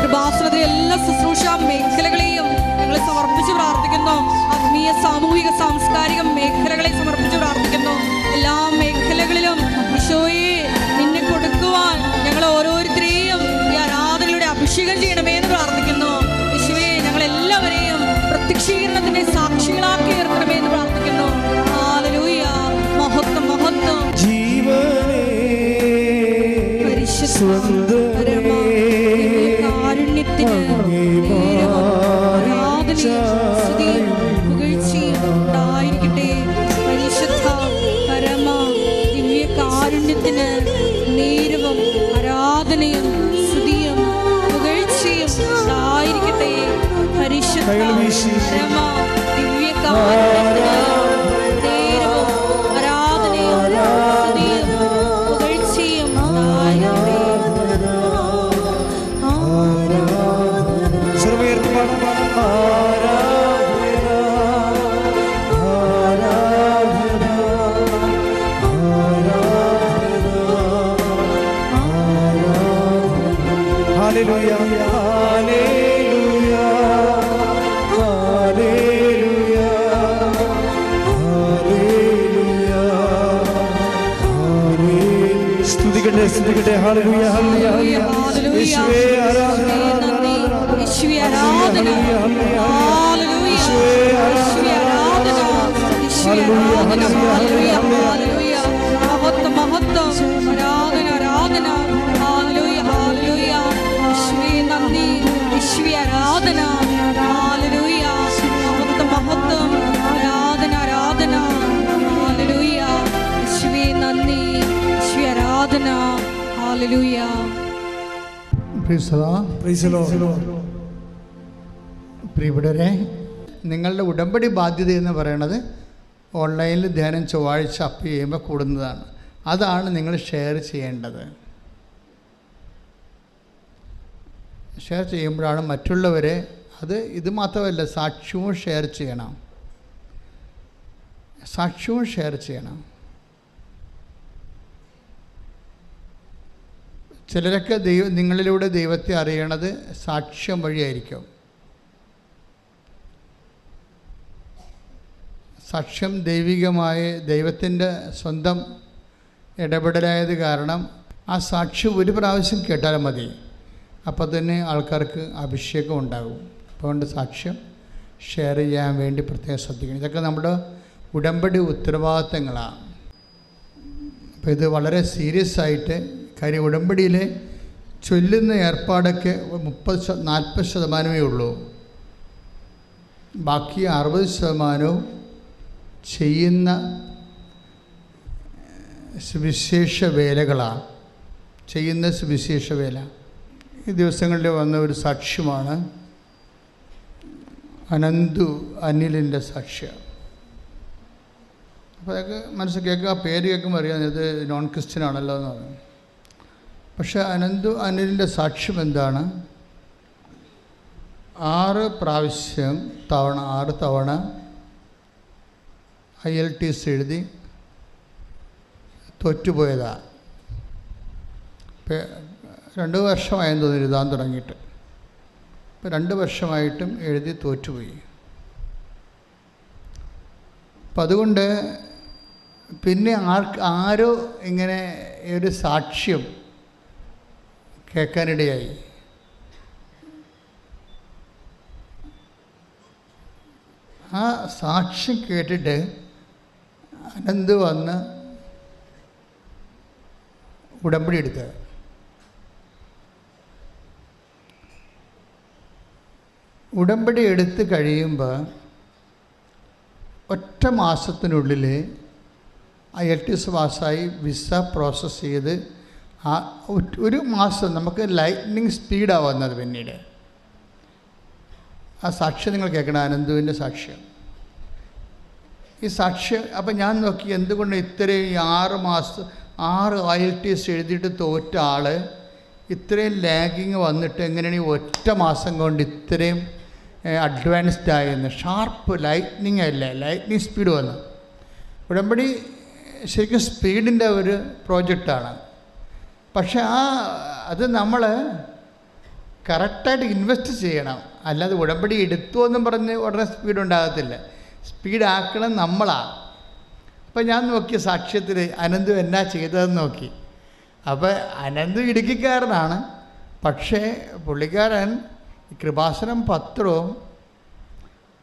കൃപാസനത്തിലെ എല്ലാ ശുശ്രൂഷ മേഖലകളെയും ഞങ്ങൾ സമർപ്പിച്ച് പ്രാർത്ഥിക്കുന്നു. ആത്മീയ, സാമൂഹിക, സാംസ്കാരിക മേഖലകളെ സമർപ്പിച്ച് പ്രാർത്ഥിക്കുന്നു. എല്ലാ മേഖലകളിലും ഈശോയെ നിന്നെ കൊടുക്കുവാൻ ഞങ്ങൾ ഓരോരുത്തരെയും ഈ ആരാധനയുടെ അഭിഷേകം ചെയ്യണമേ എന്ന് പ്രാർത്ഥിക്കുന്നു. ഈശോയെ ഞങ്ങളെല്ലാവരെയും പ്രത്യക്ഷീകരണത്തിന്റെ സാക്ഷികളാക്കി ഉയർത്തണമേ എന്ന് പ്രാർത്ഥിക്കുന്നു. ഹല്ലേലൂയ. മഹത്വം, മഹത്വം. ജീവനേ കാരുണ്യത്തിന് ഉണ്ടായിരിക്കട്ടെ. പരിശുദ്ധ പരമ ദിവ്യ കാരുണ്യത്തിന് നേരവും ആരാധനയും സ്തുതിയും പുകഴ്ചയും ഉണ്ടായിരിക്കട്ടെ. പരിശുദ്ധ പരമ ദിവ്യ കാരുണ്യത്തിന് നേരവും ആരാധനയും സ്തുതിയും പുകഴ്ചയും ഉണ്ടായിരിക്കട്ടെ. Hallelujah, hallelujah, hallelujah, hallelujah, hallelujah. സ്തുതിക്കട്ടെ, സ്തുതിക്കട്ടെ. Hallelujah, hallelujah, hallelujah. യേശുവേ ആരാധന, യേശുവേ ആരാധന, ഹല്ലേലൂയ, യേശുവേ ആരാധന, യേശുവേ ആരാധന, ഹല്ലേലൂയ, ഹല്ലേലൂയ. മഹത്വം, മഹത്വം. ആരാധന, ആരാധന. ഹല്ലേലൂയ, ഹല്ലേലൂയ. യേശുവേ നന്ദി, യേശുവേ ആരാധന, ഹല്ലേലൂയ. മഹത്വം, മഹത്വം. ആരാധന, ആരാധന, ഹല്ലേലൂയ. യേശുവേ നന്ദി, യേശുവേ ആരാധന, ഹല്ലേലൂയ. പ്രിയപ്പെട്ടവരെ, നിങ്ങളുടെ ഉടമ്പടി ബാധ്യത എന്ന് പറയുന്നത് ഓൺലൈനിൽ ധ്യാനം ചൊവ്വാഴ്ച അപ്പ് ചെയ്യുമ്പോൾ കൂടുന്നതാണ്. അതാണ് നിങ്ങൾ ഷെയർ ചെയ്യേണ്ടത്. ഷെയർ ചെയ്യുമ്പോഴാണ് മറ്റുള്ളവരെ ഇത് മാത്രമല്ല, സാക്ഷ്യവും ഷെയർ ചെയ്യണം. സാക്ഷ്യവും ഷെയർ ചെയ്യണം. ചിലരൊക്കെ നിങ്ങളിലൂടെ ദൈവത്തെ അറിയണത് സാക്ഷ്യം വഴിയായിരിക്കും. സാക്ഷ്യം ദൈവികമായ ദൈവത്തിൻ്റെ സ്വന്തം ഇടപെടലായത് കാരണം ആ സാക്ഷ്യം ഒരു പ്രാവശ്യം കേട്ടാലും മതി, അപ്പോൾ തന്നെ ആൾക്കാർക്ക് അഭിഷേകം ഉണ്ടാകും. അതുകൊണ്ട് സാക്ഷ്യം ഷെയർ ചെയ്യാൻ വേണ്ടി പ്രത്യേകം ശ്രദ്ധിക്കണം. ഇതൊക്കെ നമ്മുടെ ഉടമ്പടി ഉത്തരവാദിത്തങ്ങളാണ്. അപ്പോൾ ഇത് വളരെ സീരിയസ് ആയിട്ട്, കാര്യം ഉടമ്പടിയിലെ ചൊല്ലുന്ന ഏർപ്പാടൊക്കെ 30-40% ഉള്ളൂ. ബാക്കി 60% ചെയ്യുന്ന സുവിശേഷ വേലകളാണ്. ചെയ്യുന്ന സുവിശേഷ വേല. ഈ ദിവസങ്ങളിൽ വന്ന ഒരു സാക്ഷ്യമാണ് അനിലിൻ്റെ സാക്ഷ്യം. അപ്പോൾ അതൊക്കെ മനസ്സിൽ കേൾക്കുക, ആ പേര് കേൾക്കുമ്പോൾ അറിയാം ഇത് നോൺ ക്രിസ്ത്യൻ ആണല്ലോ എന്ന് പറഞ്ഞു. പക്ഷേ അനിലിൻ്റെ സാക്ഷ്യം എന്താണ്? 6 തവണ IELTS എഴുതി തോറ്റുപോയതാണ്. 2 വർഷമായെന്ന് തോന്നി എഴുതാൻ തുടങ്ങിയിട്ട്. ഇപ്പോൾ 2 വർഷമായിട്ടും എഴുതി തോറ്റുപോയി. അപ്പം അതുകൊണ്ട് പിന്നെ ആരോ ഇങ്ങനെ ഒരു സാക്ഷ്യം കേൾക്കാനിടയായി. ആ സാക്ഷ്യം കേട്ടിട്ട് അനന്ത് വന്ന് ഉടമ്പടി എടുത്തത്. ഉടമ്പടി എടുത്ത് കഴിയുമ്പോൾ ഒറ്റ മാസത്തിനുള്ളിൽ IELTS പാസ്സായി വിസ പ്രോസസ്സ് ചെയ്ത് ഒരു മാസം നമുക്ക് ലൈറ്റ്നിങ് സ്പീഡാണ് വന്നത്. പിന്നീട് ആ സാക്ഷ്യം നിങ്ങൾ കേൾക്കണം, അനന്തുവിൻ്റെ സാക്ഷ്യം. ഈ സാക്ഷ്യം അപ്പം ഞാൻ നോക്കി എന്തുകൊണ്ട് ഇത്രയും 6 IELTS എഴുതിയിട്ട് തോറ്റ ആൾ ഇത്രയും ലാഗിങ് വന്നിട്ട് എങ്ങനെയാണ് ഈ ഒറ്റ മാസം കൊണ്ട് ഇത്രയും അഡ്വാൻസ്ഡ് ആയെന്ന്. ഷാർപ്പ് ലൈറ്റ്നിങ് അല്ലേ, ലൈറ്റ്നിങ് സ്പീഡ് വന്നു. ഉടമ്പടി ശരിക്കും സ്പീഡിൻ്റെ ഒരു പ്രോജക്റ്റാണ്. പക്ഷെ അത് നമ്മൾ കറക്റ്റായിട്ട് ഇൻവെസ്റ്റ് ചെയ്യണം. അല്ലാതെ ഉടമ്പടി എടുത്തു എന്നും പറഞ്ഞ് ഉടനെ സ്പീഡ് ഉണ്ടാകത്തില്ല. സ്പീഡാക്കണം നമ്മളാണ്. അപ്പം ഞാൻ നോക്കിയ സാക്ഷ്യത്തിൽ അനന്തു എന്നാ ചെയ്തതെന്ന് നോക്കി. അപ്പോൾ അനന്തു ഇടുക്കിക്കാരനാണ്. പക്ഷേ പുള്ളിക്കാരൻ കൃപാസനം പത്രവും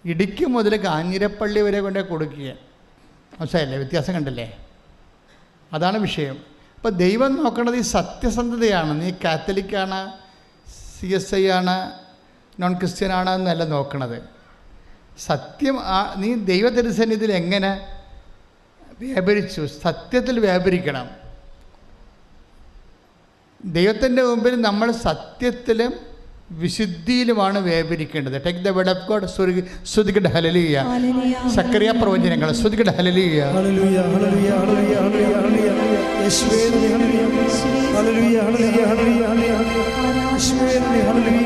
ഇടുക്കി മുതൽ കാഞ്ഞിരപ്പള്ളി വരെ കൊണ്ടേ കൊടുക്കുക. മനസ്സിലായില്ലേ? വ്യത്യാസം കണ്ടില്ലേ? അതാണ് വിഷയം. അപ്പോൾ ദൈവം നോക്കണത് ഈ സത്യസന്ധതയാണ്. നീ കാത്തലിക്കാണ്, CSI ആണ്, നോൺ ക്രിസ്ത്യൻ ആണ് എന്നല്ല നോക്കണത്. സത്യം നീ ദൈവത്തിരുസന്നിധിയിൽ എങ്ങനെ വ്യാപരിച്ചു? സത്യത്തിൽ വ്യാപരിക്കണം. ദൈവത്തിൻ്റെ മുമ്പിൽ നമ്മൾ സത്യത്തിലും വിശുദ്ധിയിലുമാണ് വ്യാപരിക്കേണ്ടത്. Take the word of God. സ്തുതിക്കട്ടെ ഹല്ലേലൂയ. സക്കറിയ പ്രവചനങ്ങൾ സ്തുതിക്കട്ടെ ഹല്ലേലൂയ. ഹല്ലേലൂയ ഹല്ലേലൂയ ഹല്ലേലൂയ ഹല്ലേലൂയ യേശുവേ ഹല്ലേലൂയ ഹല്ലേലൂയ ഹല്ലേലൂയ ഹല്ലേലൂയ യേശുവേ ഹല്ലേലൂയ ഹല്ലേലൂയ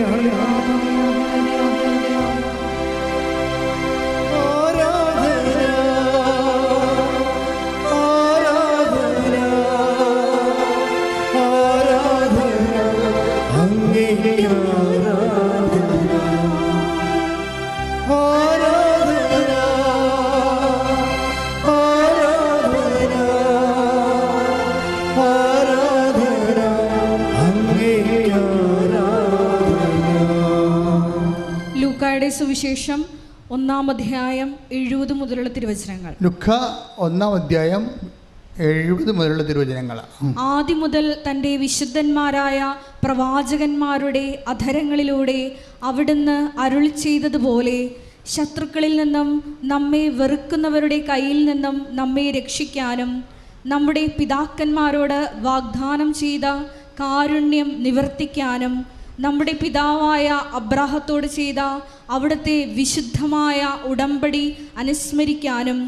ലൂക്കായുടെ സുവിശേഷം 1-ാം അധ്യായം 70 മുതലുള്ള തിരുവചനങ്ങൾ. ലുക്ക 1-ാം അധ്യായം 70 മുതലുള്ള തിരുവചനങ്ങൾ. ആദ്യം മുതൽ തൻ്റെ വിശുദ്ധന്മാരായ പ്രവാചകന്മാരുടെ അധരങ്ങളിലൂടെ അവിടുന്ന് അരുളി ചെയ്തതുപോലെ ശത്രുക്കളിൽ നിന്നും നമ്മെ വെറുക്കുന്നവരുടെ കയ്യിൽ നിന്നും നമ്മെ രക്ഷിക്കാനും നമ്മുടെ പിതാക്കന്മാരോട് വാഗ്ദാനം ചെയ്ത കാരുണ്യം നിവർത്തിക്കാനും നമ്മുടെ പിതാവായ അബ്രാഹത്തോട് ചെയ്ത അവിടുത്തെ വിശുദ്ധമായ ഉടമ്പടി അനുസ്മരിക്കാനും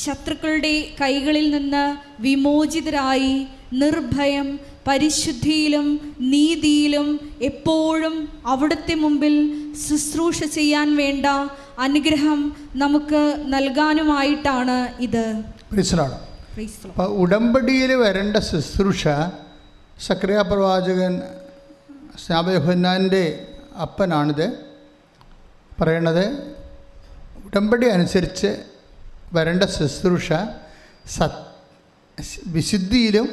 ശത്രുക്കളുടെ കൈകളിൽ നിന്ന് വിമോചിതരായി നിർഭയം പരിശുദ്ധിയിലും നീതിയിലും എപ്പോഴും അവിടുത്തെ മുമ്പിൽ ശുശ്രൂഷ ചെയ്യാൻ വേണ്ട അനുഗ്രഹം നമുക്ക് നൽകാനുമായിട്ടാണ് ഇത്. അപ്പോൾ ഉടമ്പടിയിൽ വരേണ്ട ശുശ്രൂഷ സക്കറിയ പ്രവാചകൻ സ്നാപക യോഹന്നാൻ്റെ അപ്പനാണിത് പറയണത്. ഉടമ്പടി അനുസരിച്ച് വരേണ്ട ശുശ്രൂഷ വിശുദ്ധിയിലും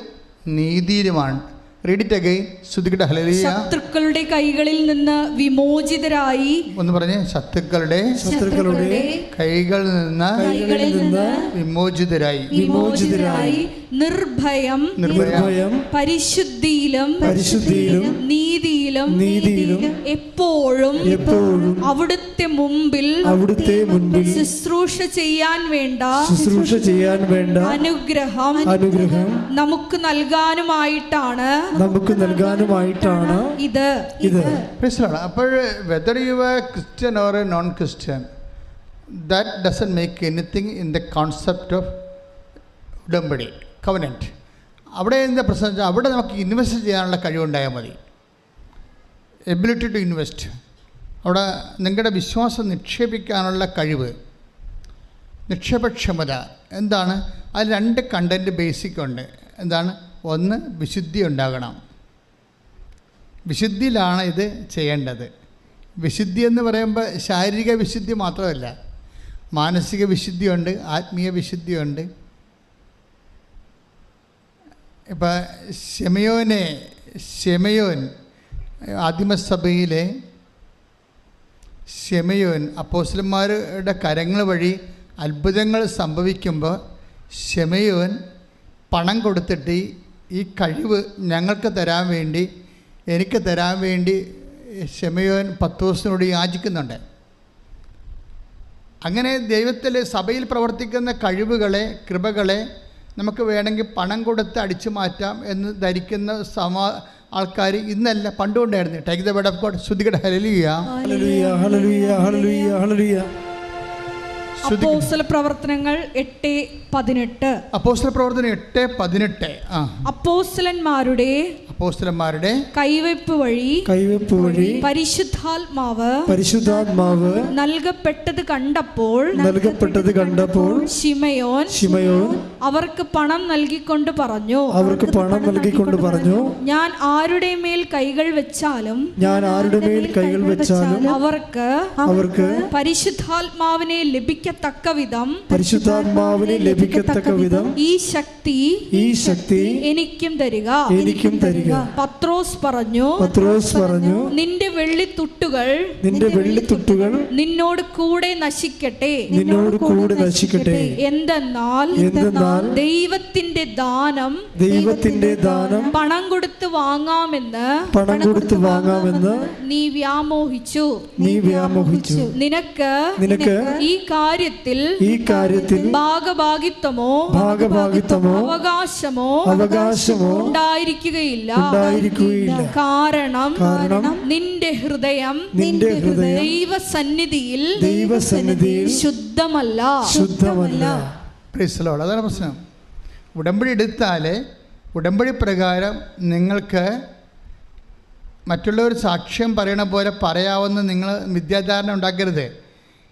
നീതിയിലുമാണ്. Read it again. സ്തുതിക്കട്ടെ ഹല്ലേലൂയ. ശത്രുക്കളുടെ കൈകളിൽ നിന്ന് വിമോചിതരായി. ഒന്ന് പറഞ്ഞേ. ശത്രുക്കളുടെ കൈകളിൽ നിന്ന് വിമോചിതരായി നിർഭയം പരിശുദ്ധിയിലും നീതിയിലും എപ്പോഴും അവിടുത്തെ മുമ്പിൽ ശുശ്രൂഷ ചെയ്യാൻ വേണ്ട അനുഗ്രഹം നമുക്ക് നൽകാനുമായിട്ടാണ് ഇത്. അപ്പോൾ whether you are Christian or a non-Christian, that doesn't make anything in the concept of ഉടമ്പടി കവനൻറ്റ്. അവിടെ എന്താ പ്രശ്നം വെച്ചാൽ അവിടെ നമുക്ക് ഇൻവെസ്റ്റ് ചെയ്യാനുള്ള കഴിവുണ്ടായാൽ മതി. Ability to invest. അവിടെ നിങ്ങളുടെ വിശ്വാസം നിക്ഷേപിക്കാനുള്ള കഴിവ്, നിക്ഷേപക്ഷമത എന്താണ്? അതിൽ 2 കണ്ടൻറ്റ് ബേസിക് ഉണ്ട്. എന്താണ്? ഒന്ന്, വിശുദ്ധി ഉണ്ടാകണം. വിശുദ്ധിയിലാണ് ഇത് ചെയ്യേണ്ടത്. വിശുദ്ധി എന്ന് പറയുമ്പോൾ ശാരീരിക വിശുദ്ധി മാത്രമല്ല, മാനസിക വിശുദ്ധിയുണ്ട്, ആത്മീയ വിശുദ്ധിയുണ്ട്. ഇപ്പം ശെമയോൻ ആദിമസഭയിലെ ശെമയോൻ അപ്പോസ്തലന്മാരുടെ കരങ്ങൾ വഴി അത്ഭുതങ്ങൾ സംഭവിക്കുമ്പോൾ ശെമയോൻ പണം കൊടുത്തിട്ട് ഈ കഴിവ് ഞങ്ങൾക്ക് തരാൻ വേണ്ടി, എനിക്ക് തരാൻ വേണ്ടി ശെമയോൻ പത്രോസിനോട് യാചിക്കുന്നുണ്ട്. അങ്ങനെ ദൈവത്തിൽ സഭയിൽ പ്രവർത്തിക്കുന്ന കഴിവുകളെ, കൃപകളെ നമുക്ക് വേണമെങ്കിൽ പണം കൊടുത്ത് അടിച്ചു മാറ്റാം എന്ന് ധരിക്കുന്ന ആൾക്കാർ ഇന്നല്ല പണ്ടുകൊണ്ടായിരുന്നു. Take the word of God. സ്തുതിക്കട്ടെ ഹല്ലേലൂയ ഹല്ലേലൂയ ഹല്ലേലൂയ ഹല്ലേലൂയ ഹല്ലേലൂയ. അപ്പോസ്തല പ്രവർത്തനങ്ങൾ 8:18. അപ്പോസ്തല പ്രവർത്തനം 8:18. അപ്പോസ്തലന്മാരുടെ അപ്പോസ്തലന്മാരുടെ കൈവയ്പ് വഴി പരിശുദ്ധാത്മാവ് നൽകപ്പെട്ടത് കണ്ടപ്പോൾ ശിമയോൻ അവർക്ക് പണം നൽകിക്കൊണ്ട് പറഞ്ഞു, ഞാൻ ആരുടെ മേൽ കൈകൾ വെച്ചാലും അവർക്ക് പരിശുദ്ധാത്മാവിനെ ലഭിക്കത്തക്ക വിധം ഈ ശക്തി എനിക്കും തരിക. പത്രോസ് പറഞ്ഞു, നിന്റെ വെള്ളിത്തുട്ടുകൾ നിന്നോട് കൂടെ നശിക്കട്ടെ. എന്തെന്നാൽ ദൈവത്തിന്റെ ദാനം പണം കൊടുത്ത് വാങ്ങാമെന്ന് നീ വ്യാമോഹിച്ചു. നിനക്ക് ഈ കാര്യത്തിൽ ഭാഗഭാഗിത്വമോ അവകാശമോ ഉണ്ടായിരിക്കുകയില്ല. കാരണം നിന്റെ ഹൃദയം ദൈവസന്നിധിയിൽ ശുദ്ധമല്ല. അതാണ് പ്രശ്നം. ഉടമ്പടി എടുത്താൽ ഉടമ്പടി പ്രകാരം നിങ്ങൾക്ക് മറ്റുള്ളവർ സാക്ഷ്യം പറയണ പോലെ പറയാവുന്ന നിങ്ങൾ വിദ്യാധാരണ ഉണ്ടാക്കരുത്.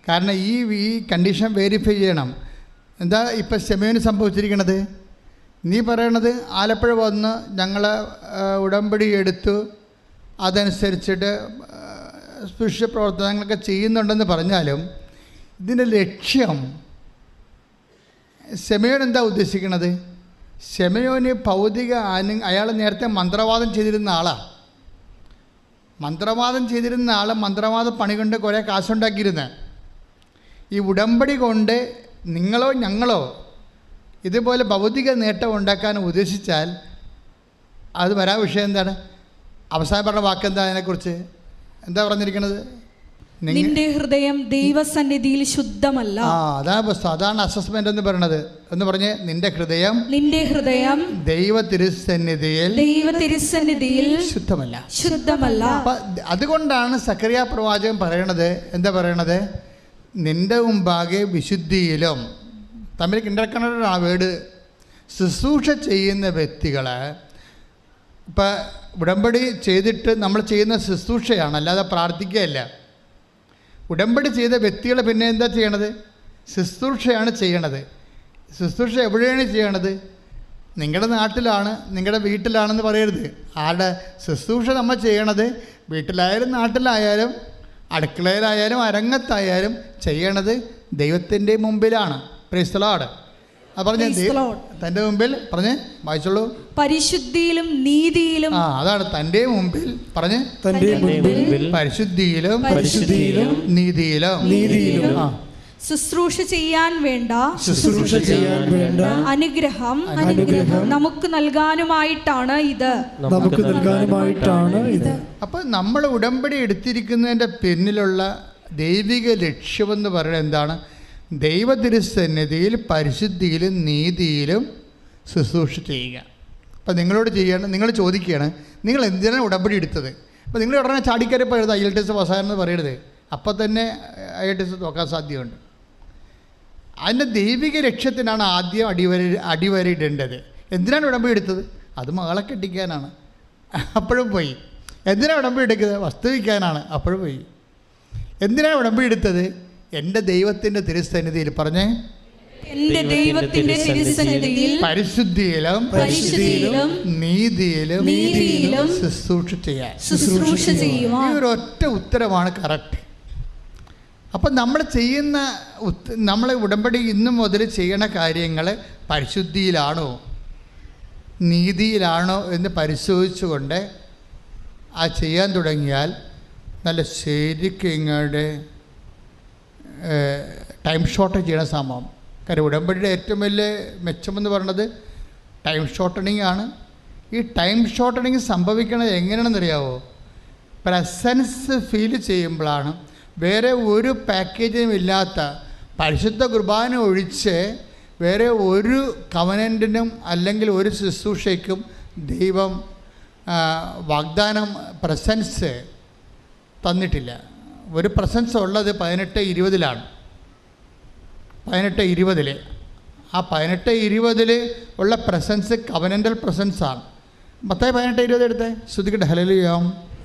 കാരണം ഈ കണ്ടീഷൻ വെരിഫൈ ചെയ്യണം. എന്താ ഇപ്പം ശമയോന് സംഭവിച്ചിരിക്കണത്? നീ പറയണത് ആലപ്പുഴ വന്ന് ഞങ്ങൾ ഉടമ്പടി എടുത്തു, അതനുസരിച്ചിട്ട് സ്പൃശ്യ പ്രവർത്തനങ്ങളൊക്കെ ചെയ്യുന്നുണ്ടെന്ന് പറഞ്ഞാലും ഇതിൻ്റെ ലക്ഷ്യം ശമയോൻ എന്താ ഉദ്ദേശിക്കുന്നത്? ശമയോന് ഭൗതിക അയാൾ നേരത്തെ മന്ത്രവാദം ചെയ്തിരുന്ന ആളാണ്. മന്ത്രവാദ പണി കൊണ്ട് കുറേ കാശുണ്ടാക്കിയിരുന്നത്. ഈ ഉടമ്പടി കൊണ്ട് നിങ്ങളോ ഞങ്ങളോ ഇതുപോലെ ഭൗതിക നേട്ടം ഉണ്ടാക്കാൻ ഉദ്ദേശിച്ചാൽ അത് വരാൻ വിഷയം എന്താണ്? അവസാനം പറഞ്ഞ വാക്കെന്താ? അതിനെക്കുറിച്ച് എന്താ പറഞ്ഞിരിക്കുന്നത്? നിന്റെ ഹൃദയം ദൈവസന്നിധിയിൽ ശുദ്ധമല്ല. അതാണ് അസസ്മെന്റ് എന്ന് പറയുന്നത്. എന്ന് പറഞ്ഞ് നിന്റെ ഹൃദയം ദൈവ തിരുസന്നിധിയിൽ ശുദ്ധമല്ല. അതുകൊണ്ടാണ് സക്കറിയ പ്രവാചകൻ പറയണത്, എന്താ പറയണത്? നിന്റെ മുമ്പാകെ വിശുദ്ധിയിലും, തമ്മിൽ കിണ്ടക്കണ ആ വേട്, ശുശ്രൂഷ ചെയ്യുന്ന വ്യക്തികൾ ഇപ്പം ഉടമ്പടി ചെയ്തിട്ട് നമ്മൾ ചെയ്യുന്ന ശുശ്രൂഷയാണ്, അല്ലാതെ പ്രാർത്ഥിക്കുകയല്ല. ഉടമ്പടി ചെയ്ത വ്യക്തികൾ പിന്നെ എന്താ ചെയ്യണത്? ശുശ്രൂഷയാണ് ചെയ്യണത്. ശുശ്രൂഷ എവിടെയാണ് ചെയ്യണത്? നിങ്ങളുടെ നാട്ടിലാണ്, നിങ്ങളുടെ വീട്ടിലാണെന്ന് പറയരുത്. ആരുടെ ശുശ്രൂഷ നമ്മൾ ചെയ്യണത് വീട്ടിലായാലും നാട്ടിലായാലും അടുക്കളയിലായാലും അരങ്ങത്തായാലും ചെയ്യണത് ദൈവത്തിൻ്റെ മുമ്പിലാണ്. Price the Lord. അത് പറഞ്ഞ് തൻ്റെ മുമ്പിൽ പറഞ്ഞ് വായിച്ചോളൂ. പരിശുദ്ധിയിലും നീതിയിലും. അതാണ് തൻ്റെ മുമ്പിൽ പറഞ്ഞ് പരിശുദ്ധിയിലും നീതിയിലും ശുശ്രൂഷ ചെയ്യാൻ വേണ്ട അനുഗ്രഹം നമുക്ക് നൽകാനുമായിട്ടാണ് ഇത്. അപ്പൊ നമ്മൾ ഉടമ്പടി എടുത്തിരിക്കുന്നതിൻ്റെ പിന്നിലുള്ള ദൈവിക ലക്ഷ്യമെന്ന് പറയുന്നത് എന്താണ്? ദൈവതിരുസന്നിധിയിൽ പരിശുദ്ധിയിലും നീതിയിലും ശുശ്രൂഷ ചെയ്യുക. അപ്പം നിങ്ങളോട് ചെയ്യണം, നിങ്ങൾ ചോദിക്കുകയാണ് നിങ്ങൾ എന്തിനാണ് ഉടമ്പടി എടുത്തത്? അപ്പോൾ നിങ്ങൾ ഉടനെ ചാടിക്കരപ്പോൾ എഴുതാം IELTS പാസ്സായെന്ന് പറയരുത്. അപ്പം തന്നെ IELTS നോക്കാൻ സാധ്യതയുണ്ട്. അതിൻ്റെ ദൈവിക ലക്ഷ്യത്തിനാണ് ആദ്യം അടിവരയിടേണ്ടത്. എന്തിനാണ് ഉടമ്പടി എടുത്തത്? അത് മകളെ കെട്ടിക്കാനാണ്, അപ്പോഴും പോയി. എന്തിനാണ് ഉടമ്പടി എടുക്കുന്നത്? വസ്തു വയ്ക്കാനാണ്, അപ്പോഴും പോയി. എന്തിനാണ് ഉടമ്പടി എടുത്തത്? എൻ്റെ ദൈവത്തിൻ്റെ തിരുസന്നിധിയിൽ പറഞ്ഞേ, എൻ്റെ ദൈവത്തിൻ്റെ തിരുസന്നിധിയിൽ പരിശുദ്ധിയിലും നീതിയിലും ശുശ്രൂഷ ചെയ്യാൻ. ഈ ഒരു ഒറ്റ ഉത്തരമാണ് കറക്റ്റ്. അപ്പം നമ്മൾ ഉടമ്പടി ഇന്നു മുതൽ ചെയ്യണ കാര്യങ്ങൾ പരിശുദ്ധിയിലാണോ നീതിയിലാണോ എന്ന് പരിശോധിച്ചുകൊണ്ട് ചെയ്യാൻ തുടങ്ങിയാൽ നല്ല ശരിക്കും ഇങ്ങോട്ട് ടൈം ഷോർട്ടേജ് ചെയ്യണ സംഭവം. കാര്യം ഉടമ്പടിയുടെ ഏറ്റവും വലിയ മെച്ചമെന്ന് പറയുന്നത് ടൈം ഷോർട്ടണിങ് ആണ്. ഈ ടൈം ഷോർട്ടണിങ് സംഭവിക്കണത് എങ്ങനെയാണെന്നറിയാവോ? പ്രസൻസ് ഫീൽ ചെയ്യുമ്പോഴാണ്. വേറെ ഒരു പാക്കേജും ഇല്ലാത്ത പരിശുദ്ധ കുർബാന ഒഴിച്ച് വേറെ ഒരു കവനൻറ്റിനും അല്ലെങ്കിൽ ഒരു ശുശ്രൂഷയ്ക്കും ദൈവം വാഗ്ദാനം പ്രസൻസ് തന്നിട്ടില്ല. ഒരു പ്രസൻസ് ഉള്ളത് 18-20 18-20 ആ 18-20 ഉള്ള പ്രസൻസ് കവനൻ്റൽ പ്രസൻസാണ്. മത്തായി 18:20 എടുത്തേ, ശ്രദ്ധിക്കട്ടെ. ഹല്ലേലൂയ,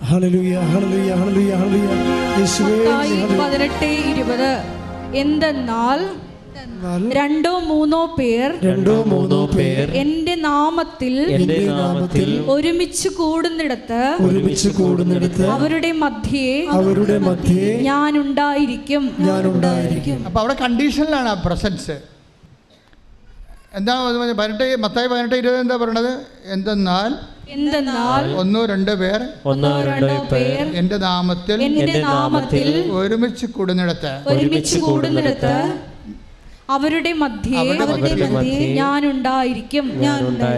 ഹല്ലേലൂയ, ഹല്ലേലൂയ, ഹല്ലേലൂയ, ഹല്ലേലൂയ. യേശുവേ മത്തായി 18:20. എന്തെന്നാൽ രണ്ടോ മൂന്നോ പേർ എന്റെ നാമത്തിൽ ഒരുമിച്ച് കൂടുന്നിടത്ത് അവരുടെ മധ്യേ ഞാൻ ഉണ്ടായിരിക്കും. അപ്പോൾ അവിടെ കണ്ടീഷനിലാണ് ആ പ്രസൻസ്. എന്താ മത്തായി 18:20 എന്താ പറയണത്? എന്തെന്നാൽ ഒന്നോ രണ്ടോ പേർ എന്റെ നാമത്തിൽ ഒരുമിച്ച് കൂടുന്നിടത്ത് അവരുടെ മധ്യേ ഞാൻ ഉണ്ടായിരിക്കും.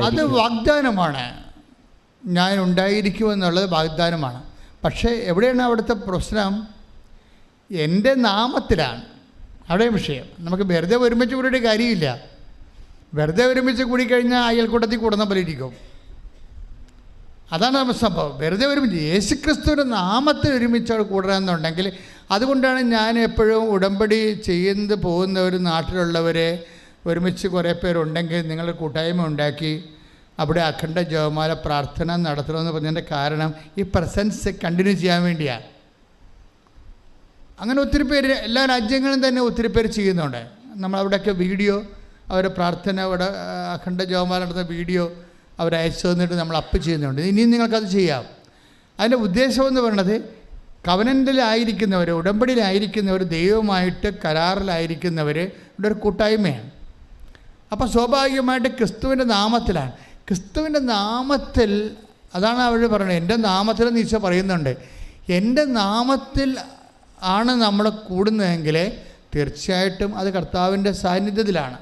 അത് വാഗ്ദാനമാണ്. ഞാൻ ഉണ്ടായിരിക്കും എന്നുള്ളത് വാഗ്ദാനമാണ്. പക്ഷേ എവിടെയാണ് അവിടുത്തെ പ്രശ്നം? എൻ്റെ നാമത്തിലാണ് അവിടെ വിഷയം. നമുക്ക് വെറുതെ ഒരുമിച്ച് കൂടിയിട്ട് കാര്യമില്ല. വെറുതെ ഒരുമിച്ച് കൂടിക്കഴിഞ്ഞാൽ അയൽക്കൂട്ടത്തിൽ കൂടുന്ന പോലെ ഇരിക്കും. അതാണ് നമ്മുടെ സംഭവം. വെറുതെ ഒരുമിച്ച് യേശുക്രിസ്തുവിൻ്റെ നാമത്തിൽ ഒരുമിച്ച് അവിടെ കൂടണമെന്നുണ്ടെങ്കിൽ, അതുകൊണ്ടാണ് ഞാൻ എപ്പോഴും ഉടമ്പടി ചെയ്യുന്നത് പോകുന്നവർ, നാട്ടിലുള്ളവരെ ഒരുമിച്ച് കുറേ പേരുണ്ടെങ്കിൽ നിങ്ങൾ കൂട്ടായ്മ ഉണ്ടാക്കി അവിടെ അഖണ്ഡ ജപമാല പ്രാർത്ഥന നടത്തണമെന്ന് പറഞ്ഞതിൻ്റെ കാരണം ഈ പ്രസൻസ് കണ്ടിന്യൂ ചെയ്യാൻ വേണ്ടിയാണ്. അങ്ങനെ ഒത്തിരി പേര് എല്ലാ രാജ്യങ്ങളും തന്നെ ഒത്തിരി പേര് ചെയ്യുന്നുണ്ട്. നമ്മളവിടെയൊക്കെ വീഡിയോ, അവരുടെ പ്രാർത്ഥന, അവിടെ അഖണ്ഡ ജപമാല നടത്തുന്ന വീഡിയോ അവരയച്ചു തന്നിട്ട് നമ്മൾ അപ്പ് ചെയ്യുന്നുണ്ട്. ഇനിയും നിങ്ങൾക്കത് ചെയ്യാം. അതിൻ്റെ ഉദ്ദേശമെന്ന് പറയുന്നത് കവനൻ്റിലായിരിക്കുന്നവർ, ഉടമ്പടിയിലായിരിക്കുന്നവർ, ദൈവമായിട്ട് കരാറിലായിരിക്കുന്നവർ ഇവിടെ ഒരു കൂട്ടായ്മയാണ്. അപ്പോൾ സ്വാഭാവികമായിട്ട് ക്രിസ്തുവിൻ്റെ നാമത്തിലാണ്. ക്രിസ്തുവിൻ്റെ നാമത്തിൽ, അതാണ് അവർ പറയുന്നത്. എൻ്റെ നാമത്തിൽ ഈശോ പറയുന്നുണ്ട്. എൻ്റെ നാമത്തിൽ ആണ് നമ്മൾ കൂടുന്നതെങ്കിൽ തീർച്ചയായിട്ടും അത് കർത്താവിൻ്റെ സാന്നിധ്യത്തിലാണ്.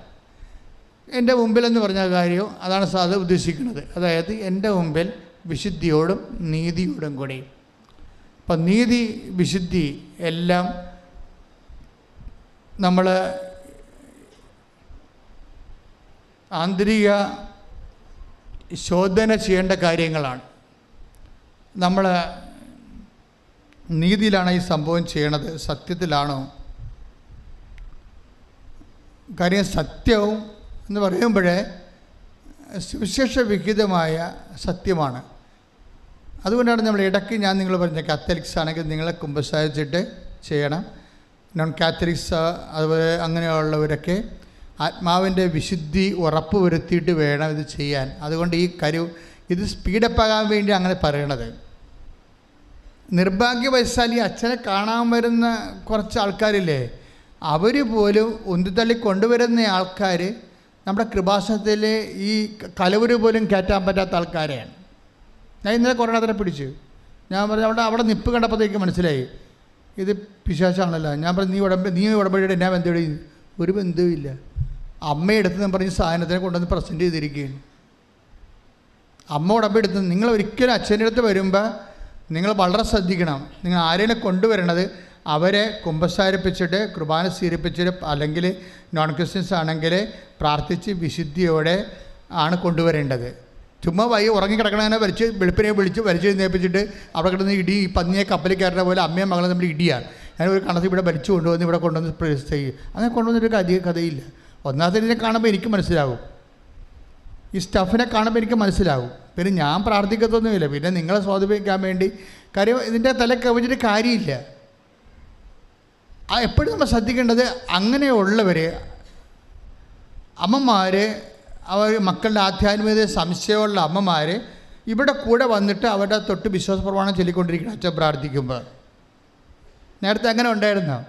എൻ്റെ മുമ്പിലെന്ന് പറഞ്ഞ കാര്യം അതാണ് സാധ ഉദ്ദേശിക്കുന്നത്. അതായത് എൻ്റെ മുമ്പിൽ വിശുദ്ധിയോടും നീതിയോടും കൂടി. അപ്പം നീതി, വിശുദ്ധി എല്ലാം നമ്മൾ ആന്തരിക ശോധന ചെയ്യേണ്ട കാര്യങ്ങളാണ്. നമ്മൾ നീതിയിലാണ് ഈ സംഭവം ചെയ്യണത്, സത്യത്തിലാണോ? കാര്യം സത്യവും എന്ന് പറയുമ്പോഴേ സുവിശേഷ വിഹിതമായ സത്യമാണ്. അതുകൊണ്ടാണ് നമ്മൾ ഇടയ്ക്ക് ഞാൻ നിങ്ങൾ പറഞ്ഞ കാത്തലിക്സ് ആണെങ്കിൽ നിങ്ങളെ കുമ്പസാരിച്ചിട്ട് ചെയ്യണം. നോൺ കാത്തലിക്സ് അതുപോലെ അങ്ങനെയുള്ളവരൊക്കെ ആത്മാവിൻ്റെ വിശുദ്ധി ഉറപ്പ് വരുത്തിയിട്ട് വേണം ഇത് ചെയ്യാൻ. അതുകൊണ്ട് ഈ ഇത് സ്പീഡപ്പാകാൻ വേണ്ടി അങ്ങനെ പറയണത്. നിർഭാഗ്യവശാൽ ഈ അച്ഛനെ കാണാൻ വരുന്ന കുറച്ച് ആൾക്കാരില്ലേ, അവർ പോലും ഉന്തിത്തള്ളി കൊണ്ടുവരുന്ന ആൾക്കാർ നമ്മുടെ കൃപാസനത്തിൽ ഈ കലവര് പോലും കയറ്റാൻ പറ്റാത്ത ആൾക്കാരെയാണ്. ഞാൻ ഇന്നലെ കൊറോണത്തിനെ പിടിച്ചു. ഞാൻ പറഞ്ഞു അവിടെ നിപ്പ് കണ്ടപ്പോഴത്തേക്ക് മനസ്സിലായി ഇത് പിശാചാണല്ലോ. ഞാൻ പറഞ്ഞു നീ ഉടമ്പടിയുടെ എന്നാ ബന്ധം? ഒരു ബന്ധവും ഇല്ല. അമ്മയെടുത്ത് ഞാൻ പറഞ്ഞ് സാധനത്തിനെ കൊണ്ടുവന്ന് പ്രസൻറ്റ് ചെയ്തിരിക്കുകയാണ്. അമ്മ ഉടമ്പെടുത്ത് നിങ്ങൾ ഒരിക്കലും അച്ഛൻ്റെ അടുത്ത് വരുമ്പോൾ നിങ്ങൾ വളരെ ശ്രദ്ധിക്കണം. നിങ്ങൾ ആരെയും കൊണ്ടുവരണത് അവരെ കുമ്പസാരിപ്പിച്ചിട്ട് കുർബാന സ്വീകരിപ്പിച്ചിട്ട്, അല്ലെങ്കിൽ നോൺ ക്രിസ്ത്യൻസ് ആണെങ്കിൽ പ്രാർത്ഥിച്ച് വിശുദ്ധിയോടെ ആണ് കൊണ്ടുവരേണ്ടത്. ചുമ്മാ ഉറങ്ങിക്കിടക്കണതിനെ വെളുപ്പിനെ വിളിച്ച് വലിച്ചു നേപ്പിച്ചിട്ട് അവിടെ കിടന്ന് ഇടി, ഈ പന്നിയെ കപ്പലിൽ കയറുന്ന പോലെ അമ്മയും മകളും നമ്മൾ ഇടിയാണ്. ഞാൻ ഒരു കണത്തിൽ ഇവിടെ വലിച്ചു കൊണ്ടുവന്ന് ഇവിടെ കൊണ്ടുവന്ന് പ്രവേശിച്ച് ചെയ്യും. അങ്ങനെ കൊണ്ടുവന്നൊരു കഥയില്ല. ഒന്നാമത്തെ ഇതിനെ കാണുമ്പോൾ എനിക്ക് മനസ്സിലാകും, ഈ സ്റ്റഫിനെ കാണുമ്പോൾ എനിക്ക് മനസ്സിലാകും. പിന്നെ ഞാൻ പ്രാർത്ഥിക്കത്തൊന്നുമില്ല, പിന്നെ നിങ്ങളെ സ്വാധീനിക്കാൻ വേണ്ടി. കാര്യം ഇതിൻ്റെ തല കവിഞ്ഞിട്ട് കാര്യമില്ല. എപ്പോഴും നമ്മൾ ശ്രദ്ധിക്കേണ്ടത് അങ്ങനെയുള്ളവർ, അമ്മമാർ, അവർ മക്കളുടെ ആധ്യാത്മികത സംശയമുള്ള അമ്മമാർ ഇവിടെ കൂടെ വന്നിട്ട് അവരുടെ തൊട്ട് വിശ്വാസ പ്രമാണം ചൊല്ലിക്കൊണ്ടിരിക്കണം അച്ഛൻ പ്രാർത്ഥിക്കുമ്പോൾ. നേരത്തെ അങ്ങനെ ഉണ്ടായിരുന്നോ?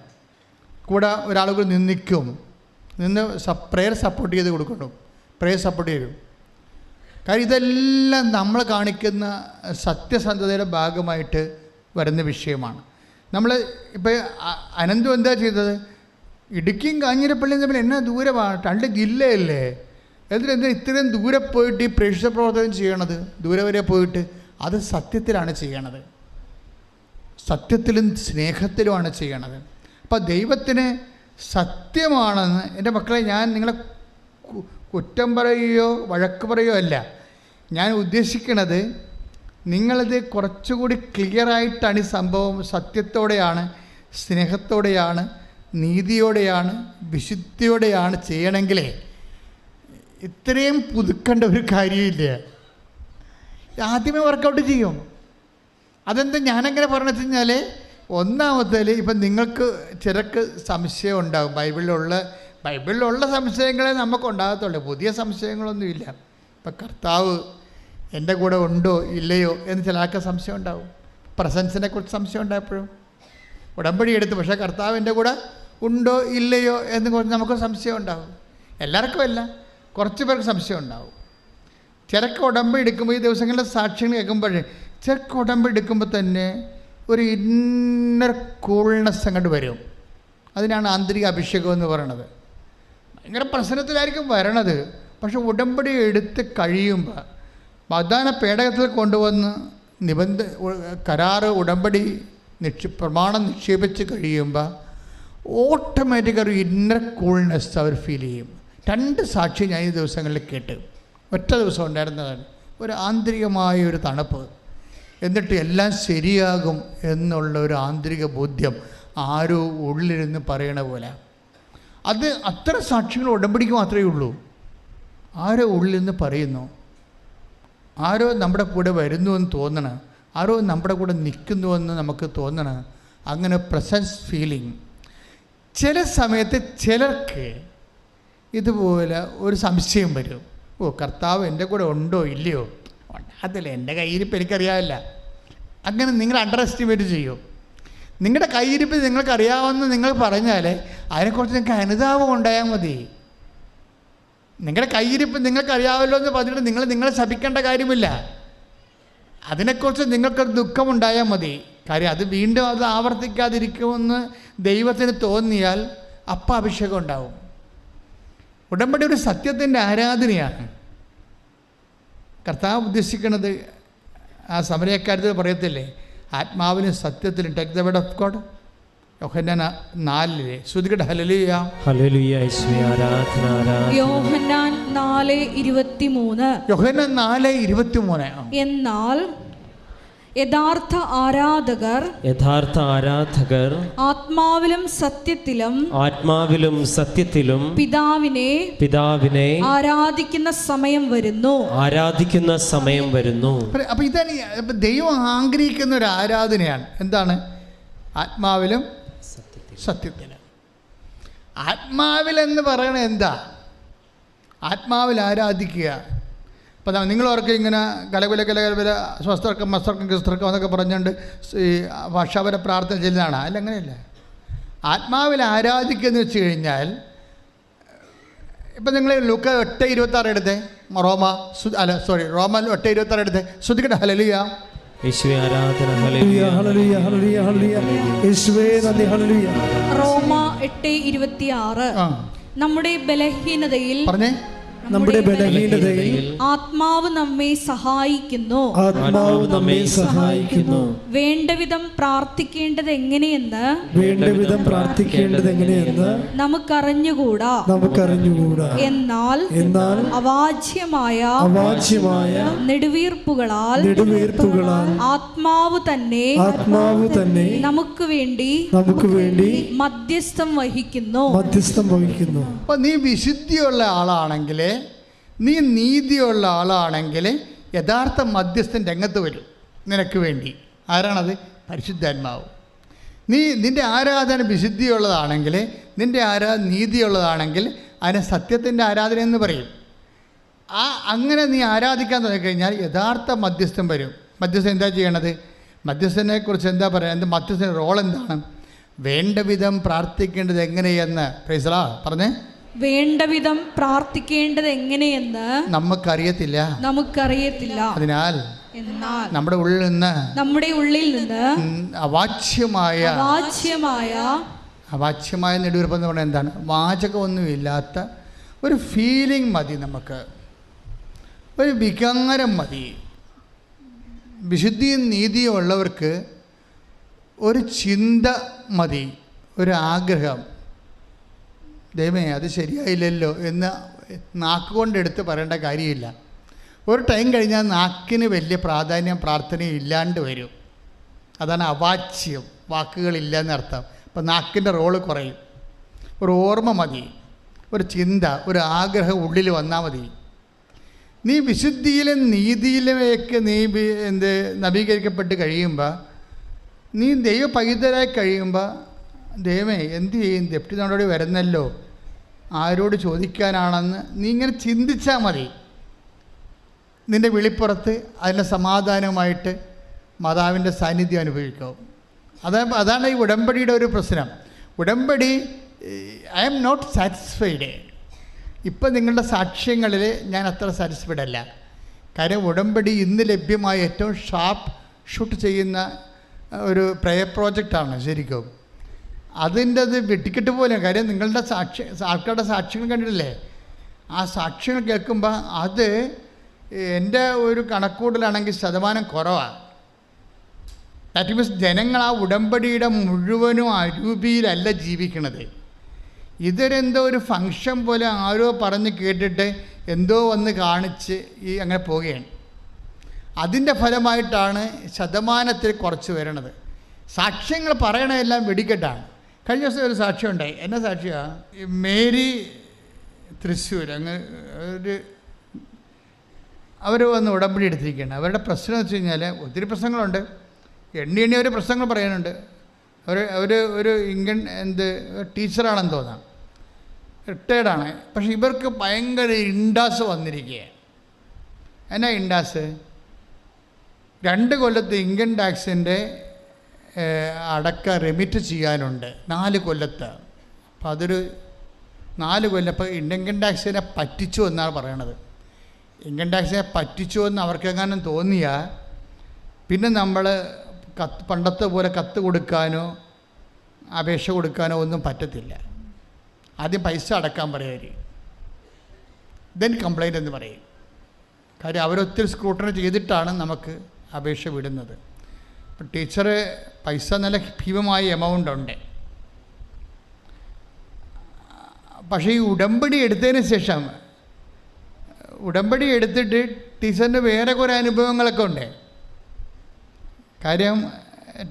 കൂടെ ഒരാൾ കൂടി നിൽക്കും, നിന്ന് പ്രെയർ സപ്പോർട്ട് ചെയ്ത് കൊടുക്കണം, പ്രെയർ സപ്പോർട്ട് ചെയ്യും. കാര്യം ഇതെല്ലാം നമ്മൾ കാണിക്കുന്ന സത്യസന്ധതയുടെ ഭാഗമായിട്ട് വരുന്ന വിഷയമാണ്. നമ്മൾ ഇപ്പോൾ അനന്തു എന്താ ചെയ്തത്? ഇടുക്കിയും കാഞ്ഞിരപ്പള്ളിയും തമ്മിൽ എന്നാ ദൂരമാണ്, 2 ജില്ലയല്ലേ. എന്നിട്ട് ഇത്രയും ദൂരെ പോയിട്ട് ഈ പ്രേക്ഷിത പ്രവർത്തനം ചെയ്യണത്? ദൂരെ വരെ പോയിട്ട് അത് സത്യത്തിലാണ് ചെയ്യണത്, സത്യത്തിലും സ്നേഹത്തിലുമാണ് ചെയ്യണത്. അപ്പോൾ ദൈവത്തിന് സത്യമാണെന്ന് എൻ്റെ മക്കളെ ഞാൻ നിങ്ങളെ കുറ്റം പറയുകയോ വഴക്ക് പറയുകയോ അല്ല. ഞാൻ ഉദ്ദേശിക്കുന്നത് നിങ്ങളിത് കുറച്ചുകൂടി ക്ലിയറായിട്ടാണ് ഈ സംഭവം സത്യത്തോടെയാണ്, സ്നേഹത്തോടെയാണ്, നീതിയോടെയാണ്, വിശുദ്ധിയോടെയാണ് ചെയ്യണമെങ്കിലേ ഇത്രയും പുതുക്കേണ്ട ഒരു കാര്യമില്ല. ആദ്യമേ വർക്കൗട്ട് ചെയ്യും. അതെന്താ ഞാനങ്ങനെ പറഞ്ഞു വെച്ച് കഴിഞ്ഞാൽ, ഒന്നാമത്തേൽ ഇപ്പം നിങ്ങൾക്ക് ചിലർക്ക് സംശയം ഉണ്ടാകും. ബൈബിളിലുള്ള സംശയങ്ങളെ നമുക്ക് ഉണ്ടാകത്തുള്ളൂ, പുതിയ സംശയങ്ങളൊന്നുമില്ല. ഇപ്പം കർത്താവ് എൻ്റെ കൂടെ ഉണ്ടോ ഇല്ലയോ എന്ന് ചിലർക്ക് സംശയം ഉണ്ടാവും. പ്രസൻസിനെ കുറിച്ച് സംശയം ഉണ്ടായപ്പോഴും ഉടമ്പടി എടുത്തു, പക്ഷേ കർത്താവ് എൻ്റെ കൂടെ ഉണ്ടോ ഇല്ലയോ എന്ന് കുറിച്ച് നമുക്ക് സംശയം ഉണ്ടാവും. എല്ലാവർക്കും അല്ല, കുറച്ച് പേർക്ക് സംശയം ഉണ്ടാവും. ചിലക്ക് ഉടമ്പടി എടുക്കുമ്പോൾ ഈ ദിവസങ്ങളിലെ സാക്ഷ്യങ്ങൾ കേൾക്കുമ്പോഴേ ചിലക്ക് ഉടമ്പടി എടുക്കുമ്പോൾ തന്നെ ഒരു ഇന്നർ കൂൾനെസ് അങ്ങോട്ട് വരും. അതിനാണ് ആന്തരിക അഭിഷേകം എന്ന് പറയണത്. ഭയങ്കര പ്രശ്നത്തിലായിരിക്കും വരണത്, പക്ഷെ ഉടമ്പടി എടുത്ത് കഴിയുമ്പോൾ വാഗ്ദാന പേടകത്തിൽ കൊണ്ടുവന്ന് കരാറ് ഉടമ്പടി പ്രമാണം നിക്ഷേപിച്ച് കഴിയുമ്പോൾ ഓട്ടോമാറ്റിക് ഒരു ഇന്നർ കൂൾനെസ് അവർ ഫീൽ ചെയ്യും. 2 സാക്ഷി ഞാൻ ഈ ദിവസങ്ങളിൽ കേട്ട്, ഒറ്റ ദിവസം ഉണ്ടായിരുന്നതാണ്. ഒരു ആന്തരികമായ ഒരു തണുപ്പ്, എന്നിട്ട് എല്ലാം ശരിയാകും എന്നുള്ള ഒരു ആന്തരിക ബോധ്യം ആരോ ഉള്ളിലിരുന്ന് പറയണ പോലെ. അത് അത്ര സാക്ഷ്യങ്ങൾ ഉടമ്പടിക്ക് മാത്രമേ ഉള്ളൂ. ആരോ ഉള്ളിൽ നിന്ന് പറയുന്നു, ആരോ നമ്മുടെ കൂടെ വരുന്നുവെന്ന് തോന്നണം, ആരോ നമ്മുടെ കൂടെ നിൽക്കുന്നുവെന്ന് നമുക്ക് തോന്നണം. അങ്ങനെ പ്രസൻസ് ഫീലിംഗ്. ചില സമയത്ത് ചിലർക്ക് ഇതുപോലെ ഒരു സംശയം വരും, ഓ കർത്താവ് എൻ്റെ കൂടെ ഉണ്ടോ ഇല്ലയോ, അതല്ല എൻ്റെ കയ്യിരിപ്പ് എനിക്കറിയാമല്ല. അങ്ങനെ നിങ്ങൾ അണ്ടർ എസ്റ്റിമേറ്റ് ചെയ്യും. നിങ്ങളുടെ കയ്യിരിപ്പ് നിങ്ങൾക്കറിയാമെന്ന് നിങ്ങൾ പറഞ്ഞാൽ അതിനെക്കുറിച്ച് നിങ്ങൾക്ക് അനുതാപം ഉണ്ടായാൽ മതി. നിങ്ങളുടെ കയ്യിരിപ്പ് നിങ്ങൾക്കറിയാമല്ലോ എന്ന് പറഞ്ഞിട്ട് നിങ്ങളെ ശപിക്കേണ്ട കാര്യമില്ല. അതിനെക്കുറിച്ച് നിങ്ങൾക്കൊരു ദുഃഖമുണ്ടായാൽ മതി. കാര്യം അത് വീണ്ടും അത് ആവർത്തിക്കാതിരിക്കുമെന്ന് ദൈവത്തിന് തോന്നിയാൽ അപ്പം അഭിഷേകം ഉണ്ടാവും. ഉടമ്പടി ഒരു സത്യത്തിൻ്റെ ആരാധനയാണ്. കർത്താവ് ഉദ്ദേശിക്കുന്നത് ആ സമരക്കാര്യത്തിൽ പറയത്തില്ലേ, ആത്മാവിനും സത്യത്തിലും. Take the word of God. യോഹന്നാൻ 4 ശ്രുതികട ഹല്ലേലൂയ ഹല്ലേലൂയ യേശുവേ ആരാധന ആരാധന. യോഹന്നാൻ 4:23. യോഹന്നാൻ 4:23. എന്നാൽ യഥാർത്ഥ ആരാധകർ ആത്മാവിലും സത്യത്തിലും പിതാവിനെ ആരാധിക്കുന്ന സമയം വരുന്നു. അപ്പോൾ ഇതാണ് ദൈവം ആഗ്രഹിക്കുന്ന ഒരു ആരാധനയാണ്. എന്താണ്? ആത്മാവിലും സത്യത്തിലും. ആത്മാവിലെന്ന് പറയണത് എന്താ? ആത്മാവിൽ ആരാധിക്കുക. അപ്പോൾ നിങ്ങളവർക്ക് ഇങ്ങനെ കലവില സ്വസ്ഥർക്കം മസ്തർക്കം ക്രിസ്തർക്കം എന്നൊക്കെ പറഞ്ഞുകൊണ്ട് ഈ ഭാഷാപര പ്രാർത്ഥന ചെല്ലുന്നതാണ്. അല്ല, അങ്ങനെയല്ല. ആത്മാവിൽ ആരാധിക്കുക എന്ന് വെച്ച് കഴിഞ്ഞാൽ, ഇപ്പം നിങ്ങൾ ലൂക്ക 8:26 എടുത്തേ, റോമ 8:26 എടുത്തേ, ശ്രുതികട ഹല്ലേലൂയ യേശുവേ ആരാധന ഹല്ലേലൂയ ഹല്ലേലൂയ ഹല്ലേലൂയ ഹല്ലേലൂയ യേശുവേ നന്ദി ഹല്ലേലൂയ. റോമ 8:26. നമ്മുടെ ബലഹീനതയിൽ ആത്മാവ് നമ്മെ സഹായിക്കുന്നു. വേണ്ടവിധം പ്രാർത്ഥിക്കേണ്ടത് എങ്ങനെയെന്ന് നമുക്കറിഞ്ഞുകൂടാ. എന്നാൽ അവാച്യമായ നെടുവീർപ്പുകളാൽ ആത്മാവ് തന്നെ നമുക്ക് വേണ്ടി മധ്യസ്ഥം വഹിക്കുന്നു. അപ്പോൾ നീ വിശുദ്ധിയുള്ള ആളാണെങ്കിൽ, നീ നീതിയുള്ള ആളാണെങ്കിൽ യഥാർത്ഥ മധ്യസ്ഥൻ രംഗത്ത് വരും നിനക്ക് വേണ്ടി. ആരാണത്? പരിശുദ്ധാത്മാവ്. നിൻ്റെ ആരാധന വിശുദ്ധിയുള്ളതാണെങ്കിൽ, നിൻ്റെ നീതിയുള്ളതാണെങ്കിൽ അതിനെ സത്യത്തിൻ്റെ ആരാധന എന്ന് പറയും. അങ്ങനെ നീ ആരാധിക്കാൻ തുടങ്ങിക്കഴിഞ്ഞാൽ യഥാർത്ഥ മധ്യസ്ഥൻ വരും. മധ്യസ്ഥൻ എന്താ ചെയ്യണത്? മധ്യസ്ഥനെക്കുറിച്ച് എന്താ പറയുക? മധ്യസ്ഥൻ്റെ റോൾ എന്താണ്? വേണ്ട വിധം പ്രാർത്ഥിക്കേണ്ടത് എങ്ങനെയെന്ന് പ്രൈസലാ പറഞ്ഞേ. വേണ്ടവിധം പ്രാർത്ഥിക്കേണ്ടത് എങ്ങനെയെന്ന് നമുക്കറിയത്തില്ല. അതിനാൽ നമ്മുടെ ഉള്ളിൽ നിന്ന് അവാച്യമായ നെടുവീർപ്പ് എന്ന് പറഞ്ഞാൽ എന്താണ്? വാചകമൊന്നുമില്ലാത്ത ഒരു ഫീലിംഗ് മതി നമുക്ക്, ഒരു വികാരം മതി. വിശുദ്ധിയും നീതിയും ഉള്ളവർക്ക് ഒരു ചിന്ത മതി, ഒരു ആഗ്രഹം. ദൈവമേ അത് ശരിയായില്ലല്ലോ എന്ന് നാക്കുകൊണ്ടെടുത്ത് പറയേണ്ട കാര്യമില്ല. ഒരു ടൈം കഴിഞ്ഞാൽ നാക്കിന് വലിയ പ്രാധാന്യം പ്രാർത്ഥനയും ഇല്ലാണ്ട് വരും. അതാണ് അവാച്യം, വാക്കുകളില്ല എന്നർത്ഥം. അപ്പം നാക്കിൻ്റെ റോള് കുറയും. ഒരു ഓർമ്മ മതി, ഒരു ചിന്ത, ഒരു ആഗ്രഹം ഉള്ളിൽ വന്നാൽ മതി. നീ വിശുദ്ധിയിലും നീതിയിലുമേക്ക് നീ നവീകരിക്കപ്പെട്ട് കഴിയുമ്പോൾ, നീ ദൈവ പൈതലായി കഴിയുമ്പോൾ, ദൈവമേ എന്ത് ചെയ്യും, ഡെപ്റ്റി നമ്മളോട് വരുന്നല്ലോ, ആരോട് ചോദിക്കാനാണെന്ന് നീ ഇങ്ങനെ ചിന്തിച്ചാൽ മതി. നിൻ്റെ വിളിപ്പുറത്ത് അതിൻ്റെ സമാധാനമായിട്ട് മാതാവിൻ്റെ സാന്നിധ്യം അനുഭവിക്കും. അതാണ് ഈ ഉടമ്പടിയുടെ ഒരു പ്രശ്നം. ഉടമ്പടി ഐ ആം നോട്ട് സാറ്റിസ്ഫൈഡ്. ഇപ്പം നിങ്ങളുടെ സാക്ഷ്യങ്ങളിൽ ഞാൻ അത്ര സാറ്റിസ്ഫൈഡ് അല്ല. കാര്യം ഉടമ്പടി ഇന്ന് ലഭ്യമായ ഏറ്റവും ഷാർപ്പ് ഷൂട്ട് ചെയ്യുന്ന ഒരു പ്രയർ പ്രോജക്റ്റാണ് ശരിക്കും. അതിൻ്റെ വെട്ടിക്കെട്ട് പോലെ. കാര്യം നിങ്ങളുടെ ആൾക്കാരുടെ സാക്ഷ്യങ്ങൾ കണ്ടിട്ടില്ലേ? ആ സാക്ഷ്യങ്ങൾ കേൾക്കുമ്പോൾ അത് എൻ്റെ ഒരു കണക്കൂടലാണെങ്കിൽ ശതമാനം കുറവാണ്. ദാറ്റ് മീൻസ് ജനങ്ങൾ ആ ഉടമ്പടിയുടെ മുഴുവനും അരൂപിയിലല്ല ജീവിക്കണത്. ഇതൊരെന്തോ ഒരു ഫങ്ഷൻ പോലെ ആരോ പറഞ്ഞ് കേട്ടിട്ട് എന്തോ വന്ന് കാണിച്ച് അങ്ങനെ പോവുകയാണ്. അതിൻ്റെ ഫലമായിട്ടാണ് ശതമാനത്തിൽ കുറച്ച് വരണത്. സാക്ഷ്യങ്ങൾ പറയണതെല്ലാം വെടിക്കെട്ടാണ്. കഴിഞ്ഞ ദിവസം ഒരു സാക്ഷ്യം ഉണ്ടായി. എന്നാ സാക്ഷിയാണ്? മേരി തൃശ്ശൂർ അവർ വന്ന് ഉടമ്പടി എടുത്തിരിക്കുകയാണ്. അവരുടെ പ്രശ്നം എന്ന് വെച്ച് കഴിഞ്ഞാൽ ഒത്തിരി പ്രശ്നങ്ങളുണ്ട്. എണ്ണി ഒരു പ്രശ്നങ്ങൾ പറയാനുണ്ട്. ഒരു ഇന്ത്യൻ ടീച്ചറാണെന്ന് തോന്നാം, റിട്ടയർഡാണ്. പക്ഷെ ഇവർക്ക് ഭയങ്കര ഇൻഡാസ് വന്നിരിക്കുകയാണ്. എന്നാ ഇൻഡാസ്? 2 കൊല്ലത്ത് ഇൻകം ടാക്സിൻ്റെ അടക്ക റെമിറ്റ് ചെയ്യാനുണ്ട് 4 കൊല്ലത്ത്. അപ്പം അതൊരു 4 കൊല്ലം. അപ്പോൾ ഇൻകം ടാക്സിനെ പറ്റിച്ചു എന്നാണ് പറയണത്. ഇൻകം ടാക്സിനെ പറ്റിച്ചു എന്ന് അവർക്കെങ്ങാനും തോന്നിയാൽ പിന്നെ നമ്മൾ പണ്ടത്തെ പോലെ കത്ത് കൊടുക്കാനോ അപേക്ഷ കൊടുക്കാനോ ഒന്നും പറ്റത്തില്ല. ആദ്യം പൈസ അടക്കാൻ പറയുക, ദെൻ കംപ്ലൈൻ്റ് എന്ന് പറയും. കാര്യം അവരൊത്തിരി സ്ക്രൂട്ടണി ചെയ്തിട്ടാണ് നമുക്ക് അപേക്ഷ വിടുന്നത്. അപ്പം ടീച്ചറ് പൈസ നല്ല ഭീമമായ എമൗണ്ട് ഉണ്ട്. പക്ഷേ ഈ ഉടമ്പടി എടുത്തതിന് ശേഷം, ഉടമ്പടി എടുത്തിട്ട് ടീച്ചറിൻ്റെ വേറെ കുറേ അനുഭവങ്ങളൊക്കെ ഉണ്ട്. കാര്യം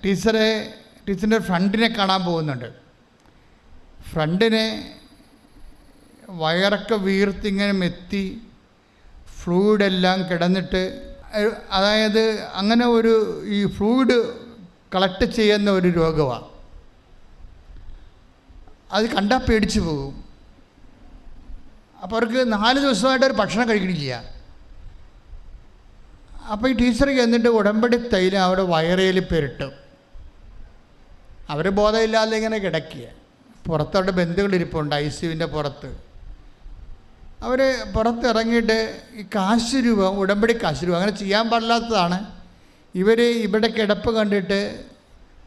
ടീച്ചറിൻ്റെ ഫ്രണ്ടിനെ കാണാൻ പോകുന്നുണ്ട്. ഫ്രണ്ടിനെ വയറൊക്കെ വീർത്തിങ്ങനെ മെത്തി ഫ്ലൂയിഡെല്ലാം കിടന്നിട്ട്, അതായത് അങ്ങനെ ഈ ഫ്ലൂയിഡ് കളക്ട് ചെയ്യുന്ന ഒരു രോഗമാണ്. അത് കണ്ടാൽ പേടിച്ചു പോകും. അപ്പോൾ അവർക്ക് 4 ദിവസമായിട്ട് ഒരു ഭക്ഷണം കഴിക്കണില്ല. അപ്പോൾ ഈ ടീച്ചർക്ക് എന്നിട്ട് ഉടമ്പടി തൈലം അവിടെ വയറയിൽ പെരട്ടും. അവർ ബോധമില്ലാതെ ഇങ്ങനെ കിടക്കുക. പുറത്തവിടെ ബന്ധുക്കളിരിപ്പുണ്ട് ICUവിൻ്റെ പുറത്ത്. അവർ പുറത്തിറങ്ങിയിട്ട് ഈ കാശ് രൂപ, ഉടമ്പടി കാശ് രൂപ അങ്ങനെ ചെയ്യാൻ പാടില്ലാത്തതാണ്. ഇവിടെ കിടപ്പ് കണ്ടിട്ട്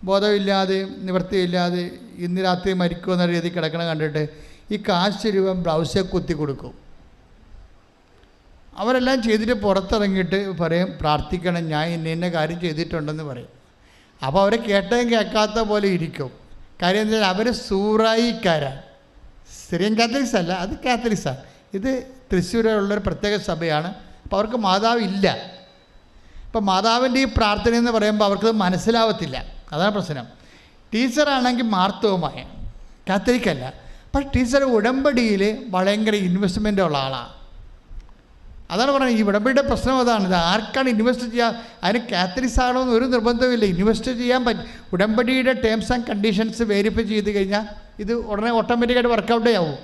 ബോധമില്ലാതെ നിവൃത്തിയില്ലാതെ ഇന്ന് രാത്രി മരിക്കുമെന്ന രീതി കിടക്കണം കണ്ടിട്ട് ഈ കാശ് രൂപം ബ്ലൗസിൽ കുത്തി കൊടുക്കും. അവരെല്ലാം ചെയ്തിട്ട് പുറത്തിറങ്ങിയിട്ട് പറയും, പ്രാർത്ഥിക്കണം, ഞാൻ ഇന്ന കാര്യം ചെയ്തിട്ടുണ്ടെന്ന് പറയും. അപ്പോൾ അവരെ കേട്ടതും കേൾക്കാത്ത പോലെ ഇരിക്കും. കാര്യം എന്താ വെച്ചാൽ അവർ സൂറായിക്കാരാണ്. സിറിയൻ കാത്തലിക്സ് അല്ല, അത് കാത്തലിക്സാണ്. ഇത് തൃശ്ശൂരുള്ളൊരു പ്രത്യേക സഭയാണ്. അപ്പോൾ അവർക്ക് മാതാവില്ല. അപ്പോൾ മാതാവിൻ്റെ ഈ പ്രാർത്ഥന എന്ന് പറയുമ്പോൾ അവർക്കത് മനസ്സിലാവത്തില്ല. അതാണ് പ്രശ്നം. ടീച്ചറാണെങ്കിൽ മാർത്തവുമായ കാത്തലിക്കല്ല. പക്ഷെ ടീച്ചർ ഉടമ്പടിയിൽ ഭയങ്കര ഇൻവെസ്റ്റ്മെൻ്റ് ഉള്ള ആളാണ്. അതാണ് പറയുന്നത്. ഈ ഉടമ്പടിയുടെ പ്രശ്നം അതാണ്. ഇത് ആർക്കാണ് ഇൻവെസ്റ്റ് ചെയ്യുക? അതിന് കാത്തലിക്സ് ആണോന്ന് ഒരു നിർബന്ധമില്ല. ഇൻവെസ്റ്റ് ചെയ്യാൻ പറ്റും. ഉടമ്പടിയുടെ ടേംസ് ആൻഡ് കണ്ടീഷൻസ് വെരിഫൈ ചെയ്ത് കഴിഞ്ഞാൽ ഇത് ഉടനെ ഓട്ടോമാറ്റിക്കായിട്ട് വർക്കൗട്ടേ ആവും.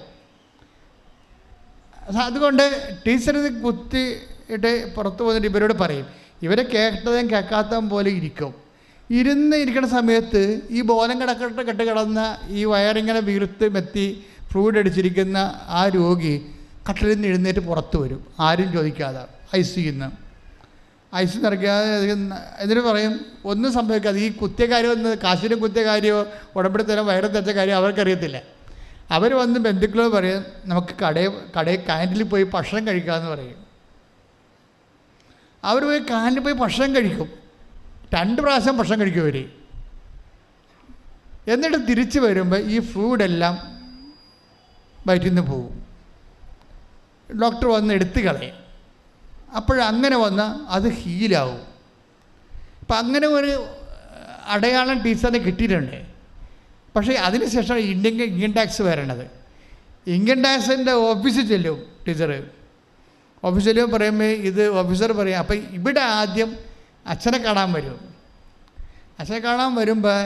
അതുകൊണ്ട് ടീച്ചർ ഇത് കുത്തിയിട്ട് പുറത്ത് വന്നിട്ട് ഇവരോട് പറയും. ഇവരെ കേട്ടതും കേൾക്കാത്തതും പോലെ ഇരിക്കും. ഇരിക്കുന്ന സമയത്ത് ഈ ബോധം കെട്ട് കിടന്ന ഈ വയറിങ്ങനെ വീർത്ത് മെത്തി ഫ്ലൂയിഡ് അടിച്ചിരിക്കുന്ന ആ രോഗി കട്ടിലിൽ നിന്ന് എഴുന്നേറ്റ് പുറത്ത് വരും, ആരും ചോദിക്കാതെ. ICUന്ന് നിറയ്ക്കാതെ. എന്നിട്ട് പറയും ഒന്നും സംഭവിക്കാതെ. ഈ കുത്തിയ കാര്യം കാശിനും കുത്തിയ കാര്യമോ ഉടമ്പടി തരം വയറും തെച്ച കാര്യം അവർക്കറിയത്തില്ല. അവർ വന്ന് ബന്ധുക്കളോട് പറയും, നമുക്ക് കടയിൽ ക്യാൻറ്റീനിൽ പോയി ഭക്ഷണം കഴിക്കാമെന്ന് പറയും. അവർ പോയി ക്യാൻറ്റീനിൽ പോയി ഭക്ഷണം കഴിക്കും. 2 പ്രാവശ്യം ഭക്ഷണം കഴിക്കും അവർ. എന്നിട്ട് തിരിച്ച് വരുമ്പോൾ ഈ ഫ്ലൂയിഡെല്ലാം വയറ്റിൽ നിന്ന് പോകും. ഡോക്ടർ വന്ന് എടുത്ത് കളയും. അപ്പോഴങ്ങനെ വന്നാൽ അത് ഹീലാവും. അപ്പം അങ്ങനെ ഒരു അടയാളം ടീച്ചറിന് കിട്ടിയിട്ടുണ്ട്. പക്ഷേ അതിനുശേഷം ഇൻകം ടാക്സ് വരണത്. ഇൻകം ടാക്സിൻ്റെ ഓഫീസിൽ ചെല്ലും ടീച്ചർ. ഓഫീസിൽ പറയുമ്പോൾ ഇത് ഓഫീസർ പറയും, അപ്പം ഇവിടെ ആദ്യം അച്ഛനെ കാണാൻ വരും. അച്ഛനെ കാണാൻ വരുമ്പോൾ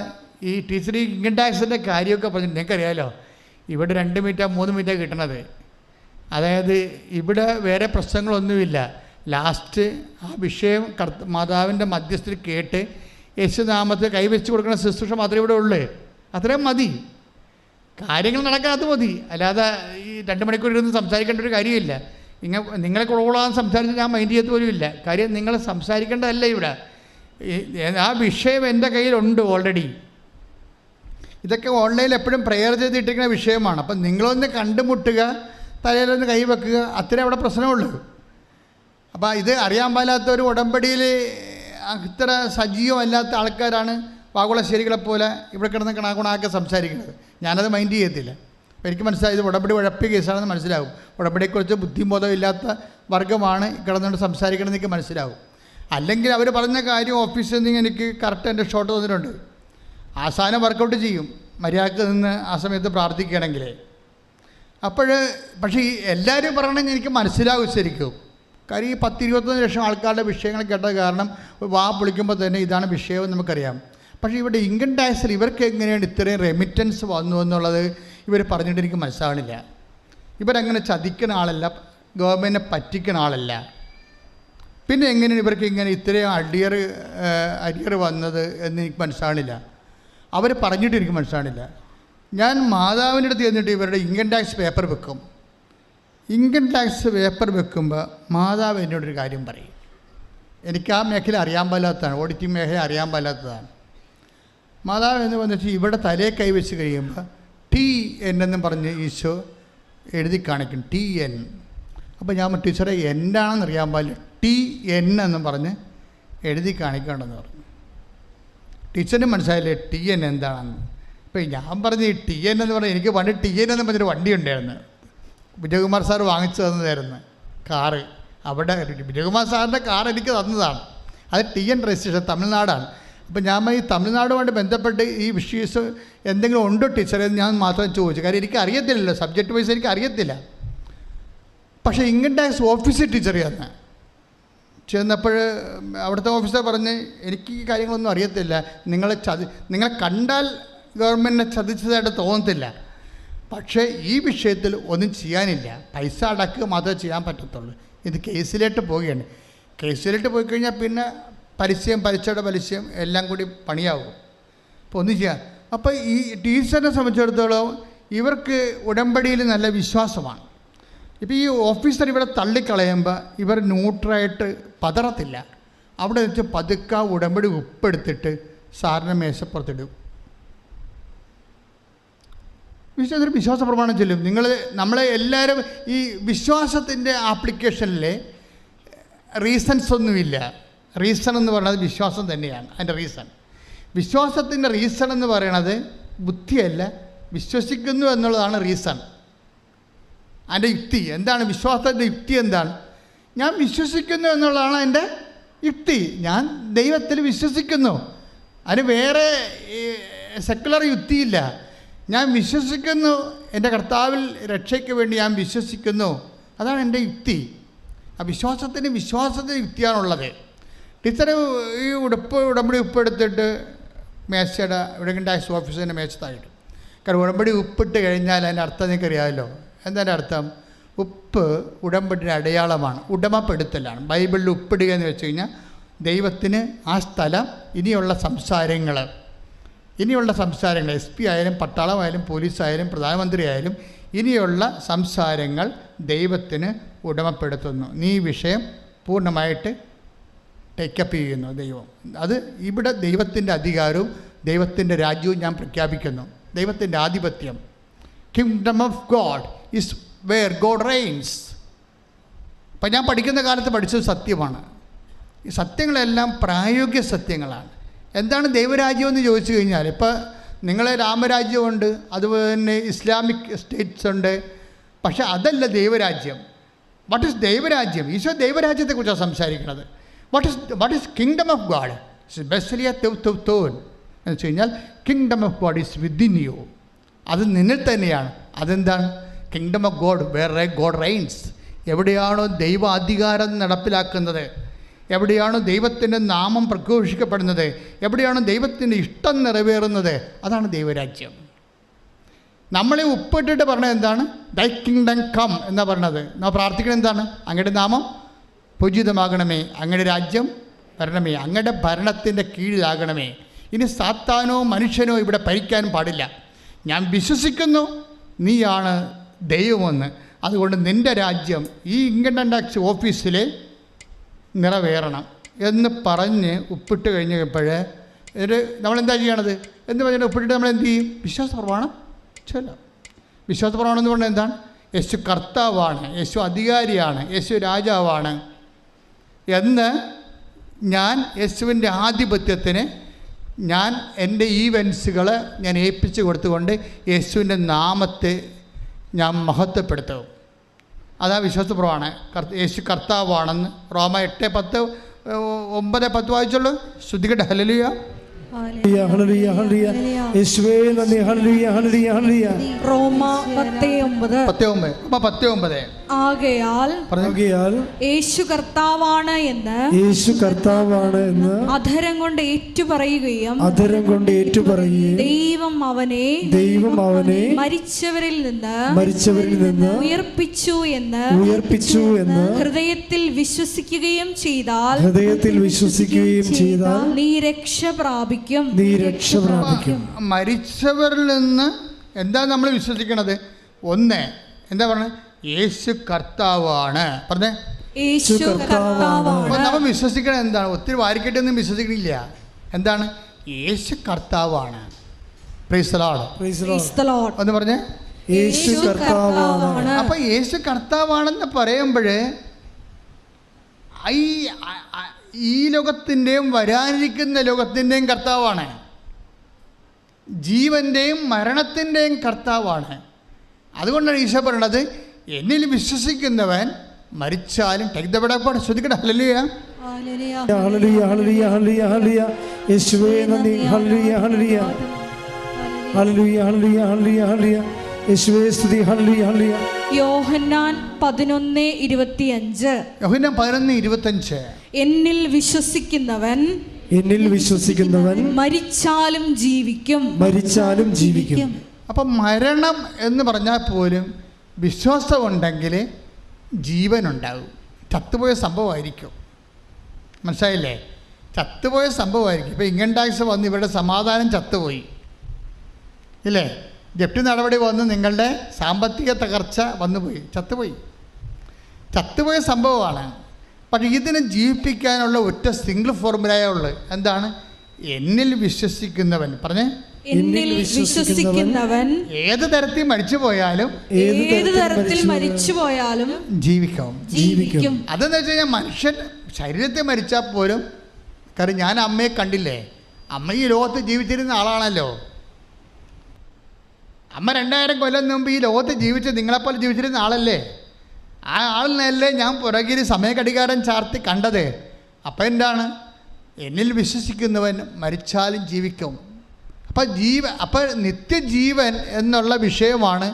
ഈ ടീച്ചർ ഈ ഇൻകം ടാക്സിൻ്റെ കാര്യമൊക്കെ പറഞ്ഞു. നിങ്ങൾക്കറിയാമല്ലോ, ഇവിടെ 2 മീറ്റർ 3 മീറ്റർ കിട്ടണത്. അതായത് ഇവിടെ വേറെ പ്രശ്നങ്ങളൊന്നുമില്ല. ലാസ്റ്റ് ആ വിഷയം മാതാവിൻ്റെ മധ്യസ്ഥയിൽ കേട്ട് യേശുനാമത്തിൽ കൈവച്ച് കൊടുക്കുന്ന ശുശ്രൂഷ മാത്രമേ ഇവിടെ ഉള്ളൂ. അത്രയും മതി, കാര്യങ്ങൾ നടക്കാൻ അത് മതി. അല്ലാതെ ഈ 2 മണിക്കൂർ ഇരുന്ന് സംസാരിക്കേണ്ട ഒരു കാര്യമില്ല. നിങ്ങളെ കുളകുളാൻ സംസാരിച്ച് ഞാൻ മൈൻഡ് ചെയ്ത് പോലും ഇല്ല. കാര്യം നിങ്ങൾ സംസാരിക്കേണ്ടതല്ല ഇവിടെ. ആ വിഷയം എൻ്റെ കയ്യിലുണ്ട് ഓൾറെഡി. ഇതൊക്കെ ഓൺലൈനിൽ എപ്പോഴും പ്രെയർ ചെയ്തിട്ടിരിക്കുന്ന വിഷയമാണ്. അപ്പം നിങ്ങളൊന്ന് കണ്ടുമുട്ടുക, തലയിലൊന്ന് കൈവെക്കുക, അത്രേ അവിടെ പ്രശ്നമുള്ളൂ. അപ്പോൾ ഇത് അറിയാൻ പാലാത്ത ഒരു ഉടമ്പടിയിൽ അത്ര സജീവമല്ലാത്ത ആൾക്കാരാണ് വാകുളശ്ശേരികളെപ്പോലെ ഇവിടെ കിടന്ന് കണാകുണാക്കെ സംസാരിക്കുന്നത്. ഞാനത് മൈൻഡ് ചെയ്യത്തില്ല. അപ്പോൾ എനിക്ക് മനസ്സിലായത് ഉടമ്പടി ഉഴപ്പിയ കേസാണെന്ന് മനസ്സിലാവും. ഉടമ്പടിയെക്കുറിച്ച് ബുദ്ധിബോധമില്ലാത്ത വർഗ്ഗമാണ് കിടന്നുകൊണ്ട് സംസാരിക്കണമെന്ന് എനിക്ക് മനസ്സിലാവും. അല്ലെങ്കിൽ അവർ പറഞ്ഞ കാര്യം ഓഫീസിൽ നിന്ന് എനിക്ക് കറക്റ്റ് എൻ്റെ ഷോട്ട് തന്നിട്ടുണ്ട്. ആസാനം വർക്കൗട്ട് ചെയ്യും മര്യാദക്ക് നിന്ന് ആ സമയത്ത് പ്രാർത്ഥിക്കുകയാണെങ്കിൽ. പക്ഷേ ഈ എല്ലാവരും പറയണമെങ്കിൽ എനിക്ക് മനസ്സിലാവും ശരിക്കും. കാര്യം ഈ 10-21 ലക്ഷം ആൾക്കാരുടെ വിഷയങ്ങൾ കേട്ടത് കാരണം വാ പൊളിക്കുമ്പോൾ തന്നെ ഇതാണ് വിഷയമെന്ന് നമുക്കറിയാം. പക്ഷേ ഇവിടെ ഇൻകം ടാക്സിൽ ഇവർക്ക് എങ്ങനെയാണ് ഇത്രയും റെമിറ്റൻസ് വന്നു എന്നുള്ളത് ഇവർ പറഞ്ഞിട്ട് എനിക്ക് മനസ്സിലാവണില്ല. ഇവരങ്ങനെ ചതിക്കുന്ന ആളല്ല, ഗവൺമെൻറ്റിനെ പറ്റിക്കുന്ന ആളല്ല. പിന്നെ എങ്ങനെയാണ് ഇവർക്ക് ഇങ്ങനെ ഇത്രയും അരിയർ വന്നത് എന്ന് എനിക്ക് മനസ്സിലാവണില്ല. അവർ പറഞ്ഞിട്ട് എനിക്ക് മനസ്സിലാവണില്ല. ഞാൻ മാതാവിൻ്റെ അടുത്ത് ചെന്നിട്ട് ഇവരുടെ ഇൻകം ടാക്സ് പേപ്പർ വെക്കും. ഇൻകം ടാക്സ് പേപ്പർ വെക്കുമ്പോൾ മാതാവ് എന്നോടൊരു കാര്യം പറയും. എനിക്ക് ആ മേഖല അറിയാൻ പാലാത്തതാണ്, ഓഡിറ്റിംഗ് മേഖല അറിയാൻ പാലാത്തതാണ്. മാതാവ് എന്ന് വന്നിട്ട് ഇവിടെ തലയെ കൈവച്ച് കഴിയുമ്പോൾ TN എന്നും പറഞ്ഞ് ഈശോ എഴുതി കാണിക്കും, TN. അപ്പോൾ ഞാൻ ടീച്ചറെ എന്താണെന്ന് അറിയാൻ പാടില്ല, TN എന്നും പറഞ്ഞ് എഴുതി കാണിക്കേണ്ടെന്ന് പറഞ്ഞു. ടീച്ചറിന് മനസ്സിലായില്ലേ TN എന്താണെന്ന്? ഇപ്പോൾ ഞാൻ പറഞ്ഞ് ഈ TN എന്ന് പറഞ്ഞാൽ എനിക്ക് പണ്ട് TN എന്ന് പറഞ്ഞൊരു വണ്ടി ഉണ്ടായിരുന്നു. വിജയകുമാർ സാർ വാങ്ങിച്ചു തന്നതായിരുന്നു കാറ്. അവിടെ വിജയകുമാർ സാറിൻ്റെ കാർ എനിക്ക് തന്നതാണ്. അത് TN രജിസ്ട്രേഷൻ, തമിഴ്നാടാണ്. അപ്പോൾ ഞാൻ ഈ തമിഴ്നാടുമായിട്ട് ബന്ധപ്പെട്ട് ഈ വിഷയസ് എന്തെങ്കിലും ഉണ്ടോ ടീച്ചറെ എന്ന് ഞാൻ മാത്രം ചോദിച്ചു. കാര്യം എനിക്ക് അറിയത്തില്ലല്ലോ, സബ്ജക്റ്റ് വൈസ് എനിക്ക് അറിയത്തില്ല. പക്ഷേ ഇൻകം ടാക്സ് ഓഫീസിൽ ടീച്ചർ ചെന്നപ്പോൾ അവിടുത്തെ ഓഫീസർ പറഞ്ഞ് എനിക്ക് ഈ കാര്യങ്ങളൊന്നും അറിയത്തില്ല, നിങ്ങളെ കണ്ടാൽ ഗവൺമെൻറ്റിനെ ചതിച്ചതായിട്ട് തോന്നത്തില്ല, പക്ഷേ ഈ വിഷയത്തിൽ ഒന്നും ചെയ്യാനില്ല, പൈസ അടക്കുക മാത്രമേ ചെയ്യാൻ പറ്റത്തുള്ളൂ. ഇത് കേസിലേക്ക് പോവുകയാണ്. കേസിലേക്ക് പോയി കഴിഞ്ഞാൽ പിന്നെ പലിശയുടെ പലിശയും എല്ലാം കൂടി പണിയാവും. അപ്പോൾ ഒന്നും ചെയ്യാം. അപ്പോൾ ഈ ടീച്ചറിനെ സംബന്ധിച്ചിടത്തോളം ഇവർക്ക് ഉടമ്പടിയിൽ നല്ല വിശ്വാസമാണ്. ഇപ്പോൾ ഈ ഓഫീസർ ഇവിടെ തള്ളിക്കളയുമ്പോൾ ഇവർ ന്യൂട്രായിട്ട് പതറത്തില്ല. അവിടെ വെച്ച് പതുക്കെ ഉടമ്പടി ഉപ്പെടുത്തിട്ട് സാറിൻ്റെ മേശപ്പുറത്തിടും. വിശ്വാസത്തിന് വിശ്വാസ പ്രമാണം ചെല്ലും. നമ്മളെ എല്ലാവരും ഈ വിശ്വാസത്തിൻ്റെ ആപ്ലിക്കേഷനിൽ റീസൺസ് ഒന്നുമില്ല. റീസൺ എന്ന് പറയുന്നത് വിശ്വാസം തന്നെയാണ്. അതിൻ്റെ വിശ്വാസത്തിൻ്റെ റീസൺ എന്ന് പറയുന്നത് ബുദ്ധിയല്ല, വിശ്വസിക്കുന്നു എന്നുള്ളതാണ് റീസൺ. അതിൻ്റെ യുക്തി എന്താണ്? വിശ്വാസത്തിൻ്റെ യുക്തി എന്താണ്? ഞാൻ വിശ്വസിക്കുന്നു എന്നുള്ളതാണ് എൻ്റെ യുക്തി. ഞാൻ ദൈവത്തിൽ വിശ്വസിക്കുന്നു. അതിന് വേറെ സെക്കുലർ യുക്തിയില്ല. ഞാൻ വിശ്വസിക്കുന്നു, എൻ്റെ കർത്താവിൽ രക്ഷയ്ക്ക് വേണ്ടി ഞാൻ വിശ്വസിക്കുന്നു, അതാണ് എൻ്റെ യുക്തി. ആ വിശ്വാസത്തിന് യുക്തിയാണുള്ളത്. ടീച്ചർ ഈ ഉടമ്പടി ഉപ്പെടുത്തിട്ട് മേശയുടെ ഇൻകം ടാക്സ് ഓഫീസിൻ്റെ മേശത്തായിട്ട്. കാരണം ഉടമ്പടി ഉപ്പിട്ട് കഴിഞ്ഞാൽ അതിൻ്റെ അർത്ഥം നിങ്ങൾക്കറിയാമല്ലോ. എന്താ അർത്ഥം? ഉപ്പ് ഉടമ്പടിയുടെ അടയാളമാണ്, ഉടമപ്പെടുത്തലാണ്. ബൈബിളിൽ ഉപ്പിടുക എന്ന് വെച്ച് കഴിഞ്ഞാൽ ദൈവത്തിന് ആ സ്ഥലം ഇനിയുള്ള സംസാരങ്ങൾ SP ആയാലും പട്ടാളമായാലും പോലീസായാലും പ്രധാനമന്ത്രി ആയാലും ഇനിയുള്ള സംസാരങ്ങൾ ദൈവത്തിന് ഉടമപ്പെടുത്തുന്നു. നീ വിഷയം പൂർണ്ണമായിട്ട് ടേക്കപ്പ് ചെയ്യുന്നു ദൈവം. അത് ഇവിടെ ദൈവത്തിൻ്റെ അധികാരവും ദൈവത്തിൻ്റെ രാജ്യവും ഞാൻ പ്രഖ്യാപിക്കുന്നു. ദൈവത്തിൻ്റെ ആധിപത്യം. Kingdom of God is where God reigns. അപ്പം ഞാൻ പഠിക്കുന്ന കാലത്ത് പഠിച്ചത് സത്യമാണ്. ഈ സത്യങ്ങളെല്ലാം പ്രായോഗിക സത്യങ്ങളാണ്. എന്താണ് ദൈവരാജ്യം എന്ന് ചോദിച്ചു കഴിഞ്ഞാൽ, ഇപ്പോൾ നിങ്ങളെ രാമരാജ്യമുണ്ട്, അതുപോലെ തന്നെ ഇസ്ലാമിക് സ്റ്റേറ്റ്സ് ഉണ്ട്. പക്ഷെ അതല്ല ദൈവരാജ്യം. വാട്ട് ഈസ് ദൈവരാജ്യം? ഈശോ ദൈവരാജ്യത്തെക്കുറിച്ചാണ് സംസാരിക്കുന്നത്. What is kingdom of God? ബെസ്ലിയ തോൻ എന്ന് വെച്ച് കഴിഞ്ഞാൽ kingdom of God is within you. അത് നിന്നിൽ തന്നെയാണ്. അതെന്താണ്? Kingdom of God where God reigns. എവിടെയാണോ ദൈവ അധികാരം നടപ്പിലാക്കുന്നത്, എവിടെയാണോ ദൈവത്തിൻ്റെ നാമം പ്രഘോഷിക്കപ്പെടുന്നത്, എവിടെയാണോ ദൈവത്തിൻ്റെ ഇഷ്ടം നിറവേറുന്നത്, അതാണ് ദൈവരാജ്യം. നമ്മളെ ഉപ്പിട്ടിട്ട് പറഞ്ഞത് എന്താണ്? ദൈ കിങ്ഡം കം എന്നാണ് പറഞ്ഞത്. നാം പ്രാർത്ഥിക്കുന്നത് എന്താണ്? അങ്ങയുടെ നാമം പൂജിതമാകണമേ, അങ്ങയുടെ രാജ്യം വരണമേ, അങ്ങയുടെ ഭരണത്തിൻ്റെ കീഴിലാകണമേ. ഇനി സാത്താനോ മനുഷ്യനോ ഇവിടെ ഭരിക്കാൻ പാടില്ല. ഞാൻ വിശ്വസിക്കുന്നു നീയാണ് ദൈവമെന്ന്. അതുകൊണ്ട് നിൻ്റെ രാജ്യം ഈ ഇൻകം ടാക്സ് ഓഫീസിൽ നിറവേറണം എന്ന് പറഞ്ഞ് ഉപ്പിട്ട് കഴിഞ്ഞപ്പോൾ നമ്മളെന്താ ചെയ്യണത് എന്ന് പറഞ്ഞാൽ ഉപ്പിട്ടിട്ട് നമ്മൾ എന്ത് ചെയ്യും? വിശ്വാസ പ്രമാണം ചൊല്ലാം. വിശ്വാസ പ്രമാണം എന്ന് പറഞ്ഞാൽ എന്താണ്? യേശു കർത്താവാണ്, യേശു അധികാരിയാണ്, യേശു രാജാവാണ് എന്ന് ഞാൻ യേശുവിൻ്റെ ആധിപത്യത്തിന് ഞാൻ എൻ്റെ ഈവൻസുകൾ ഞാൻ ഏൽപ്പിച്ച് കൊടുത്തുകൊണ്ട് യേശുവിൻ്റെ നാമത്തെ ഞാൻ മഹത്വപ്പെടുത്തും. അതാ വിശ്വാസ പ്രമാണം. യേശു കർത്താവാണെന്ന് റോമ 8:10-9-10 വായിച്ചുള്ളൂ. ശ്രുതികട്ടെ. ഹല്ലേലൂയ. ഹല്ലേലൂയ, ഹല്ലേലൂയ. യേശുവേ നന്ദി. ഹല്ലേലൂയ, ഹല്ലേലൂയ, ഹല്ലേലൂയ. റോമ 10:9. ആകയാൽ യേശു കർത്താവാണ് എന്ന് അധരം കൊണ്ട് ഏറ്റുപറയുകയും ദൈവം അവനെ മരിച്ചവരിൽ നിന്ന് ഉയർപ്പിച്ചു എന്ന് ഹൃദയത്തിൽ വിശ്വസിക്കുകയും ചെയ്താൽ നീ രക്ഷ പ്രാപിക്കും. മരിച്ചവരിൽ നിന്ന് എന്താ നമ്മൾ വിശ്വസിക്കണത്? ഒന്ന് എന്താ പറഞ്ഞത്? യേശു കർത്താവാണ്. പറഞ്ഞേ, യേശു കർത്താവാണ്. നമ്മൾ വിശ്വസിക്കണത് എന്താണ്? ഒത്തിരി വാരിക്കെട്ടൊന്നും വിശ്വസിക്കണില്ല. എന്താണ്? യേശു കർത്താവാണ്. Price the Lord. എന്ന് പറഞ്ഞേ, യേശു കർത്താവാണ്. അപ്പൊ യേശു കർത്താവാണെന്ന് പറയുമ്പോൾ ഈ ലോകത്തിൻ്റെയും വരാനിരിക്കുന്ന ലോകത്തിൻ്റെയും കർത്താവാണ്, ജീവൻ്റെയും മരണത്തിൻ്റെയും കർത്താവാണ്. അതുകൊണ്ടാണ് ഈശോ പറയണത്, എന്നിൽ വിശ്വസിക്കുന്നവൻ മരിച്ചാലും ശ്രദ്ധിക്കട്ടെ. ഹല്ലേലൂയ, ഹല്ലേലൂയ, ഹല്ലേലൂയ, ഹല്ലേലൂയ, ഹല്ലേലൂയ. യേശുവേ നന്ദി. ഹല്ലേലൂയ, ഹല്ലേലൂയ, ഹല്ലേലൂയ, ഹല്ലേലൂയ, ഹല്ലേലൂയ, ഹല്ലേലൂയ. യേശുവേ സ്തുതി. ഹല്ലേലൂയ, ഹല്ലേലൂയ. യോഹന്നാൻ 11:25. എന്നിൽ വിശ്വസിക്കുന്നവൻ മരിച്ചാലും ജീവിക്കും. അപ്പം മരണം എന്ന് പറഞ്ഞാൽ പോലും വിശ്വാസമുണ്ടെങ്കിൽ ജീവനുണ്ടാകും. ചത്തുപോയ സംഭവമായിരിക്കും. മനസ്സിലായില്ലേ? ചത്തുപോയ സംഭവമായിരിക്കും. ഇപ്പോൾ ഇൻകം ടാക്സ് വന്ന് ഇവരുടെ സമാധാനം ചത്തുപോയി ഇല്ലേ? ജപ്തി നടപടി വന്ന് നിങ്ങളുടെ സാമ്പത്തിക തകർച്ച വന്നുപോയി, ചത്തുപോയ സംഭവമാണ്. പക്ഷേ ഇതിനെ ജീവിപ്പിക്കാനുള്ള ഒറ്റ സിംഗിൾ ഫോർമുലയേ ഉള്ളൂ. എന്താണ്? എന്നിൽ വിശ്വസിക്കുന്നവൻ. പറഞ്ഞേ, എന്നിൽ വിശ്വസിക്കുന്നവൻ ഏത് തരത്തിൽ മരിച്ചു പോയാലും ജീവിക്കും. അതെന്ന് വെച്ച് കഴിഞ്ഞാൽ മനുഷ്യൻ ശരീരത്തിൽ മരിച്ചാൽ പോലും, കാരണം ഞാൻ അമ്മയെ കണ്ടില്ലേ, അമ്മ ഈ ലോകത്ത് ജീവിച്ചിരുന്ന ആളാണല്ലോ. അമ്മ 2000 കൊല്ലം മുമ്പ് ഈ ലോകത്ത് ജീവിച്ച് നിങ്ങളെപ്പോലെ ജീവിച്ചിരുന്ന ആളല്ലേ. ആ ആളിനല്ലേ ഞാൻ പുറകിൽ സമയഘടികാരം ചാർത്തി കണ്ടത്. അപ്പം എന്താണ്? എന്നിൽ വിശ്വസിക്കുന്നവൻ മരിച്ചാലും ജീവിക്കും. അപ്പം നിത്യജീവൻ എന്നുള്ള വിഷയമാണ്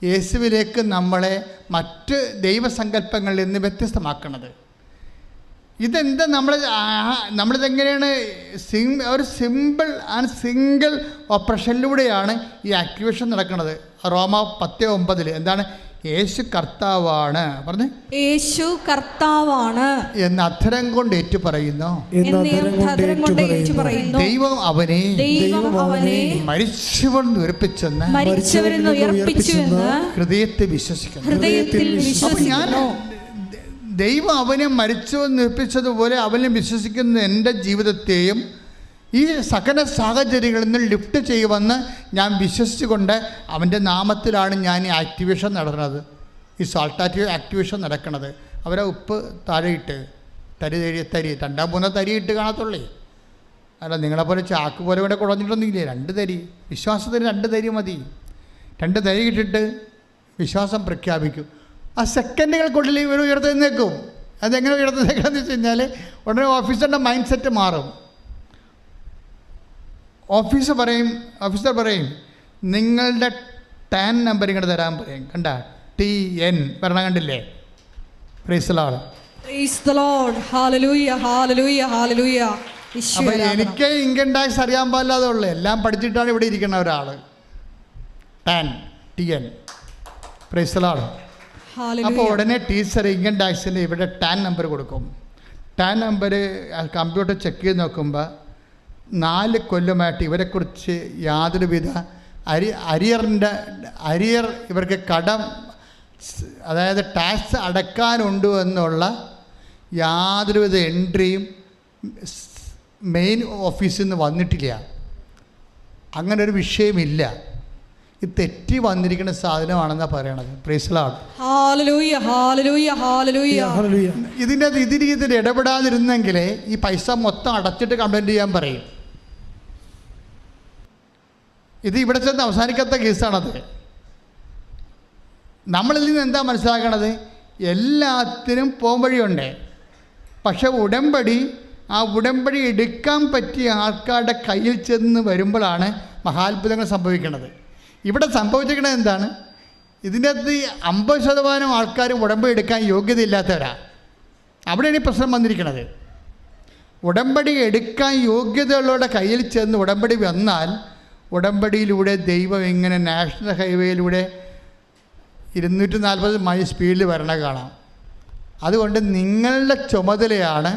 യേശുവിലേക്ക് നമ്മളെ മറ്റ് ദൈവസങ്കല്പങ്ങളിൽ നിന്ന് വ്യത്യസ്തമാക്കുന്നത്. ഇതെന്താ നമ്മളിതെങ്ങനെയാണ് ഒരു സിമ്പിൾ ആൻഡ് സിംഗിൾ ഓപ്പറേഷനിലൂടെയാണ് ഈ ആക്ടിവേഷൻ നടക്കുന്നത്. റോമ 10:9 എന്താണ്? യേശു കർത്താവാണ്. പറഞ്ഞേ, യേശു കർത്താവാണ് എന്ന് അധരം കൊണ്ട് ഏറ്റുപറയുന്നു. ദൈവം അവനെ മരിച്ചവരിൽ നിന്ന് ഉയർപ്പിച്ചെന്ന് ഹൃദയത്തിൽ വിശ്വസിക്കുന്നു. ദൈവം അവനെ മരിച്ചവെന്ന് ഉയർപ്പിച്ചതുപോലെ അവനെ വിശ്വസിക്കുന്ന എൻ്റെ ജീവിതത്തെയും ഈ സകല സാഹചര്യങ്ങളിൽ നിന്ന് ലിഫ്റ്റ് ചെയ്യുമെന്ന് ഞാൻ വിശ്വസിച്ചുകൊണ്ട് അവൻ്റെ നാമത്തിലാണ് ഞാൻ ഈ ആക്ടിവേഷൻ നടന്നത്, ഈ സോൾട്ട് ആക്ടിവേഷൻ നടക്കുന്നത്. അവരെ ഉപ്പ് താഴെയിട്ട് തരി 2-3 തരിയിട്ട് കാണത്തുള്ളേ. അല്ല നിങ്ങളെപ്പോലെ ചാക്ക് പോലെ ഇവിടെ കുഴഞ്ഞിട്ടൊന്നുമില്ലേ. 2 തരി വിശ്വാസത്തിന് 2 തരി മതി. 2 തരി ഇട്ടിട്ട് വിശ്വാസം പ്രഖ്യാപിക്കും. ആ സെക്കൻഡുകൾക്കുള്ളിൽ ഇവർ ഉയർത്തുന്നേക്കും. അതെങ്ങനെ ഉയർത്തുന്നേക്കാന്ന് വെച്ച് കഴിഞ്ഞാൽ ഉടനെ ഓഫീസറുടെ മൈൻഡ് സെറ്റ് മാറും. ഓഫീസർ പറയും നിങ്ങളുടെ ടാൻ നമ്പർ ഇങ്ങോട്ട് തരാൻ പറയും. കണ്ട TN പറഞ്ഞ കണ്ടില്ലേ? Price the Lord. Praise the Lord. Hallelujah, hallelujah, hallelujah. അപ്പോൾ എനിക്ക് ഇൻകം ടാക്സ് അറിയാൻ പാടില്ലാതെ ഉള്ളു, എല്ലാം പഠിച്ചിട്ടാണ് ഇവിടെ ഇരിക്കുന്ന ഒരാൾ. TN price the Lord. അപ്പോൾ ഉടനെ ടീച്ചർ ഇൻകം ടാക്സിന് ഇവിടെ ടാൻ നമ്പർ കൊടുക്കും. ടാൻ നമ്പർ കമ്പ്യൂട്ടർ ചെക്ക് ചെയ്ത് നോക്കുമ്പോൾ 4 കൊല്ലമായിട്ട് ഇവരെക്കുറിച്ച് യാതൊരുവിധ അരിയർ ഇവർക്ക് കടം, അതായത് ടാക്സ് അടക്കാനുണ്ട് എന്നുള്ള യാതൊരുവിധ എൻട്രിയും മെയിൻ ഓഫീസിൽ നിന്ന് വന്നിട്ടില്ല. അങ്ങനെ ഒരു വിഷയമില്ല. ഇത് തെറ്റി വന്നിരിക്കുന്ന സാധനമാണെന്നാണ് പറയണത്. Price the Lord. ഹല്ലേലൂയ, ഹല്ലേലൂയ, ഹല്ലേലൂയ. ഇതിൻ്റെ രീതിയിൽ ഇടപെടാതിരുന്നെങ്കിൽ ഈ പൈസ മൊത്തം അടച്ചിട്ട് കംപ്ലൈൻറ്റ് ചെയ്യാൻ പറയും. ഇത് ഇവിടെ ചെന്ന് അവസാനിക്കാത്ത കേസാണത്. നമ്മളിൽ നിന്ന് എന്താ മനസ്സിലാക്കണത്? എല്ലാത്തിനും പോംവഴിയുണ്ട്. പക്ഷെ ആ ഉടമ്പടി എടുക്കാൻ പറ്റിയ ആൾക്കാരുടെ കയ്യിൽ ചെന്ന് വരുമ്പോഴാണ് മഹാത്ഭുതങ്ങൾ സംഭവിക്കുന്നത്. ഇവിടെ സംഭവിച്ചിരിക്കുന്നത് എന്താണ്? ഇതിൻ്റെ അകത്ത് 50% ആൾക്കാരും ഉടമ്പടി എടുക്കാൻ യോഗ്യതയില്ലാത്തവരാണ്. അവിടെയാണ് ഈ പ്രശ്നം വന്നിരിക്കുന്നത്. ഉടമ്പടി എടുക്കാൻ യോഗ്യതയുള്ളവരുടെ കയ്യിൽ ചെന്ന് ഉടമ്പടി വന്നാൽ ഉടമ്പടിയിലൂടെ ദൈവം ഇങ്ങനെ നാഷണൽ ഹൈവേയിലൂടെ 240 മൈൽ സ്പീഡിൽ വരണ കാണാം. അതുകൊണ്ട് നിങ്ങളുടെ ചുമതലയാണ്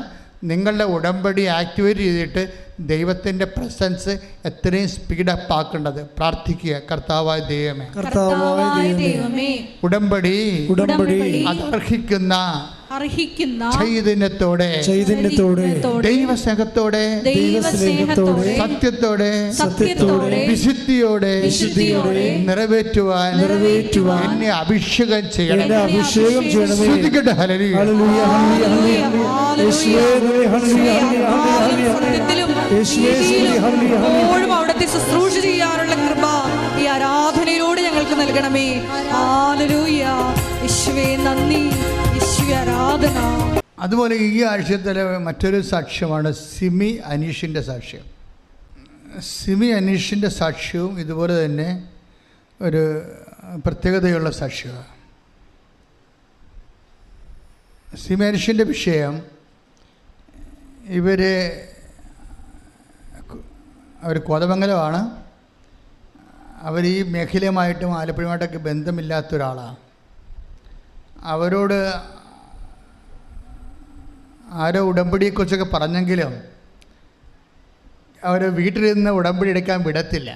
നിങ്ങളുടെ ഉടമ്പടി ആക്ടിവേറ്റ് ചെയ്തിട്ട് ദൈവത്തിൻ്റെ പ്രസൻസ് എത്രയും സ്പീഡപ്പ് ആക്കേണ്ടത്. പ്രാർത്ഥിക്കുക, കർത്താവായ ദൈവമേ, ഉടമ്പടി അർഹിക്കുന്ന ചൈതന്യത്തോടെ ദൈവസ്നേഹത്തോടെ സത്യത്തോടെ വിശുദ്ധിയോടെ നിറവേറ്റുവാൻ എന്നെ അഭിഷേകം ചെയ്യണം. ശ്രദ്ധിക്കട്ടെ. ഹല്ലേലൂയ. അവിടുത്തെ ശുശ്രൂഷ ചെയ്യാനുള്ള കൃപ ഈ ആരാധനയിലൂടെ ഞങ്ങൾക്ക് നൽകണമേ. ഹല്ലേലൂയ. യേശുവേ നന്ദി, യേശുവേ ആരാധന. അതുപോലെ ഈ ആഴ്ചത്തിലെ മറ്റൊരു സാക്ഷ്യമാണ് സിമി അനീഷിൻ്റെ സാക്ഷ്യം. സിമി അനീഷിൻ്റെ സാക്ഷ്യവും ഇതുപോലെ തന്നെ ഒരു പ്രത്യേകതയുള്ള സാക്ഷ്യമാണ്. സിമി അനീഷിൻ്റെ വിഷയം, അവർ കോതമംഗലമാണ്. അവർ ഈ മേഖലയുമായിട്ടും ആലപ്പുഴയുമായിട്ടൊക്കെ ബന്ധമില്ലാത്ത ഒരാളാണ്. അവരോട് ആരോ ഉടമ്പടിയെക്കുറിച്ചൊക്കെ പറഞ്ഞെങ്കിലും അവർ വീട്ടിൽ നിന്ന് ഉടമ്പടി എടുക്കാൻ വിടത്തില്ല.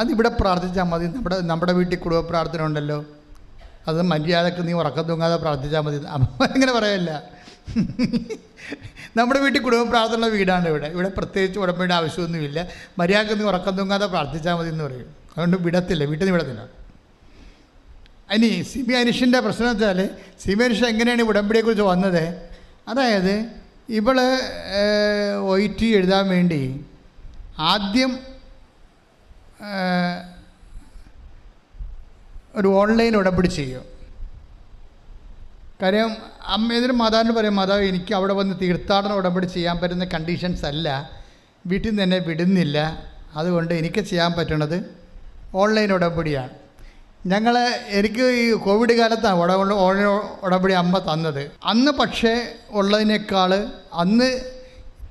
അതിവിടെ പ്രാർത്ഥിച്ചാൽ മതി, നമ്മുടെ വീട്ടിൽ കുടുംബ പ്രാർത്ഥന ഉണ്ടല്ലോ, അത് മര്യാദക്ക് നീ ഉറക്കം തൂങ്ങാതെ പ്രാർത്ഥിച്ചാൽ മതി. അങ്ങനെ പറയല്ല. നമ്മുടെ വീട്ടിൽ കുടുംബ പ്രാർത്ഥന വീടാണ്. ഇവിടെ പ്രത്യേകിച്ച് ഉടമ്പടിയുടെ ആവശ്യമൊന്നുമില്ല. മര്യാദക്ക് നീ ഉറക്കം തൂങ്ങാതെ പ്രാർത്ഥിച്ചാൽ മതി എന്ന് പറയും. അതുകൊണ്ട് വിടത്തില്ല, വീട്ടിൽ നിന്ന് വിടത്തില്ല. ഇനി സിമി അനീഷിൻ്റെ പ്രശ്നം വെച്ചാൽ, സിമി അനീഷ് എങ്ങനെയാണ് ഉടമ്പടിയെക്കുറിച്ച് വന്നത്? അതായത് ഇവള് OIT എഴുതാൻ വേണ്ടി ആദ്യം ഒരു ഓൺലൈൻ ഉടമ്പടി ചെയ്യും. കാര്യം ഇതിന് മാതാവിന് പറയും, മാതാവ് എനിക്ക് അവിടെ വന്ന് തീർത്ഥാടന ഉടമ്പടി ചെയ്യാൻ പറ്റുന്ന കണ്ടീഷൻസ് അല്ല, വീട്ടിൽ നിന്ന് തന്നെ വിടുന്നില്ല, അതുകൊണ്ട് എനിക്ക് ചെയ്യാൻ പറ്റണത് ഓൺലൈൻ ഉടമ്പടിയാണ്. എനിക്ക് ഈ കോവിഡ് കാലത്താണ് ഓൺലൈൻ ഉടമ്പടി അമ്മ തന്നത്. അന്ന് പക്ഷേ ഉള്ളതിനേക്കാൾ അന്ന്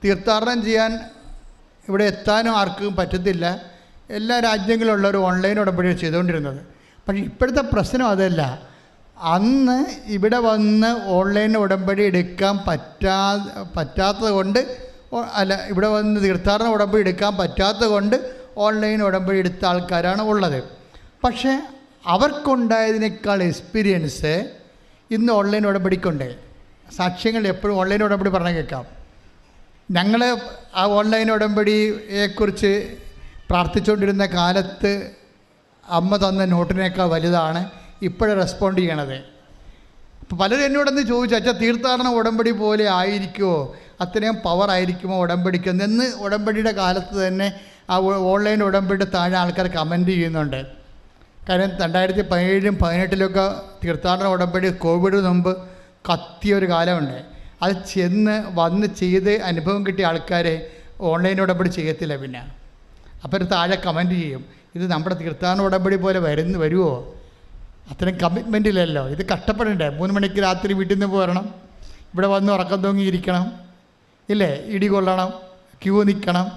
തീർത്ഥാടനം ചെയ്യാൻ ഇവിടെ എത്താനും ആർക്കും പറ്റത്തില്ല. എല്ലാ രാജ്യങ്ങളിലുള്ളവർ ഓൺലൈൻ ഉടമ്പടി ചെയ്തുകൊണ്ടിരുന്നത്. പക്ഷേ ഇപ്പോഴത്തെ പ്രശ്നം അതല്ല. അന്ന് ഇവിടെ വന്ന് ഓൺലൈൻ ഉടമ്പടി എടുക്കാൻ പറ്റാത്തത് കൊണ്ട്, അല്ല, ഇവിടെ വന്ന് തീർത്ഥാടന ഉടമ്പടി എടുക്കാൻ പറ്റാത്തത് കൊണ്ട് ഓൺലൈൻ ഉടമ്പടി എടുത്ത ആൾക്കാരാണ് ഉള്ളത്. പക്ഷേ അവർക്കുണ്ടായതിനേക്കാൾ എക്സ്പീരിയൻസ് ഇന്ന് ഓൺലൈൻ ഉടമ്പടിക്കുണ്ട്. സാക്ഷ്യങ്ങൾ എപ്പോഴും ഓൺലൈൻ ഉടമ്പടി പറഞ്ഞു കേൾക്കാം. ഞങ്ങൾ ആ ഓൺലൈൻ ഉടമ്പടിയെക്കുറിച്ച് പ്രാർത്ഥിച്ചുകൊണ്ടിരുന്ന കാലത്ത് അമ്മ തന്ന നോട്ടിനേക്കാൾ വലുതാണ് ഇപ്പോഴും റെസ്പോണ്ട് ചെയ്യണത്. അപ്പോൾ പലരും എന്നോടൊന്ന് ചോദിച്ചു, അച്ഛാ തീർത്ഥാടന ഉടമ്പടി പോലെ ആയിരിക്കുമോ, അത്രയും പവർ ആയിരിക്കുമോ ഉടമ്പടിക്ക് എന്ന്. ഉടമ്പടിയുടെ കാലത്ത് തന്നെ ആ ഓൺലൈൻ ഉടമ്പടി താഴെ ആൾക്കാർ കമൻറ്റ് ചെയ്യുന്നുണ്ട്. കാര്യം 2017 2018 തീർത്ഥാടന ഉടമ്പടി കോവിഡ് മുമ്പ് കത്തിയൊരു കാലമുണ്ട്. അത് വന്ന് ചെയ്ത് അനുഭവം കിട്ടിയ ആൾക്കാരെ ഓൺലൈൻ ഉടമ്പടി ചെയ്യത്തില്ല. പിന്നെ അപ്പോൾ താഴെ കമൻറ്റ് ചെയ്യും, ഇത് നമ്മുടെ തീർത്ഥാടന ഉടമ്പടി പോലെ വരുമോ? അത്രയും കമ്മിറ്റ്മെൻറ്റില്ലല്ലോ. ഇത് കഷ്ടപ്പെടണ്ടേ? 3 മണിക്ക് രാത്രി വീട്ടിൽ നിന്ന് പോരണം, ഇവിടെ വന്ന് ഉറക്കം തൂങ്ങിയിരിക്കണം, ഇല്ലേ, ഇടി കൊള്ളണം, ക്യൂ നിൽക്കണം.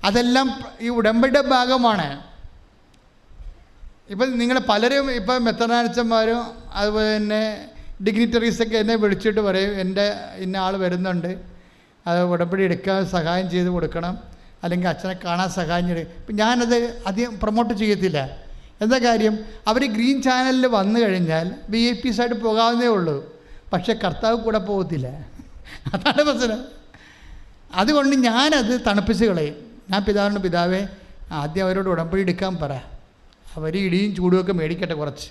അതെല്ലാം ഈ ഉടമ്പടിയുടെ ഭാഗമാണ്. ഇപ്പം നിങ്ങൾ പലരും ഇപ്പം മെത്രാനച്ചന്മാരും അതുപോലെ തന്നെ ഡിഗ്നിറ്ററീസൊക്കെ എന്നെ വിളിച്ചിട്ട് പറയും, എൻ്റെ ഇന്ന ആൾ വരുന്നുണ്ട്, അത് ഉടമ്പടി എടുക്കാൻ സഹായം ചെയ്ത് കൊടുക്കണം, അല്ലെങ്കിൽ അച്ഛനെ കാണാൻ സഹായം ചെയ്ത്. ഇപ്പം ഞാനത് അധികം പ്രൊമോട്ട് ചെയ്യത്തില്ല. എന്താ കാര്യം? അവർ ഗ്രീൻ ചാനലിൽ വന്നു കഴിഞ്ഞാൽ VIPs ആയിട്ട് പോകാവുന്നേ ഉള്ളൂ, പക്ഷേ കർത്താവ് കൂടെ പോകത്തില്ല. അതാണ് പ്രശ്നം. അതുകൊണ്ട് ഞാനത് തണുപ്പിച്ച് കളയും. ഞാൻ പിതാവേ, ആദ്യം അവരോട് ഉടമ്പടി എടുക്കാൻ പറ, അവർ ഇടിയും ചൂടുമൊക്കെ മേടിക്കട്ടെ, കുറച്ച്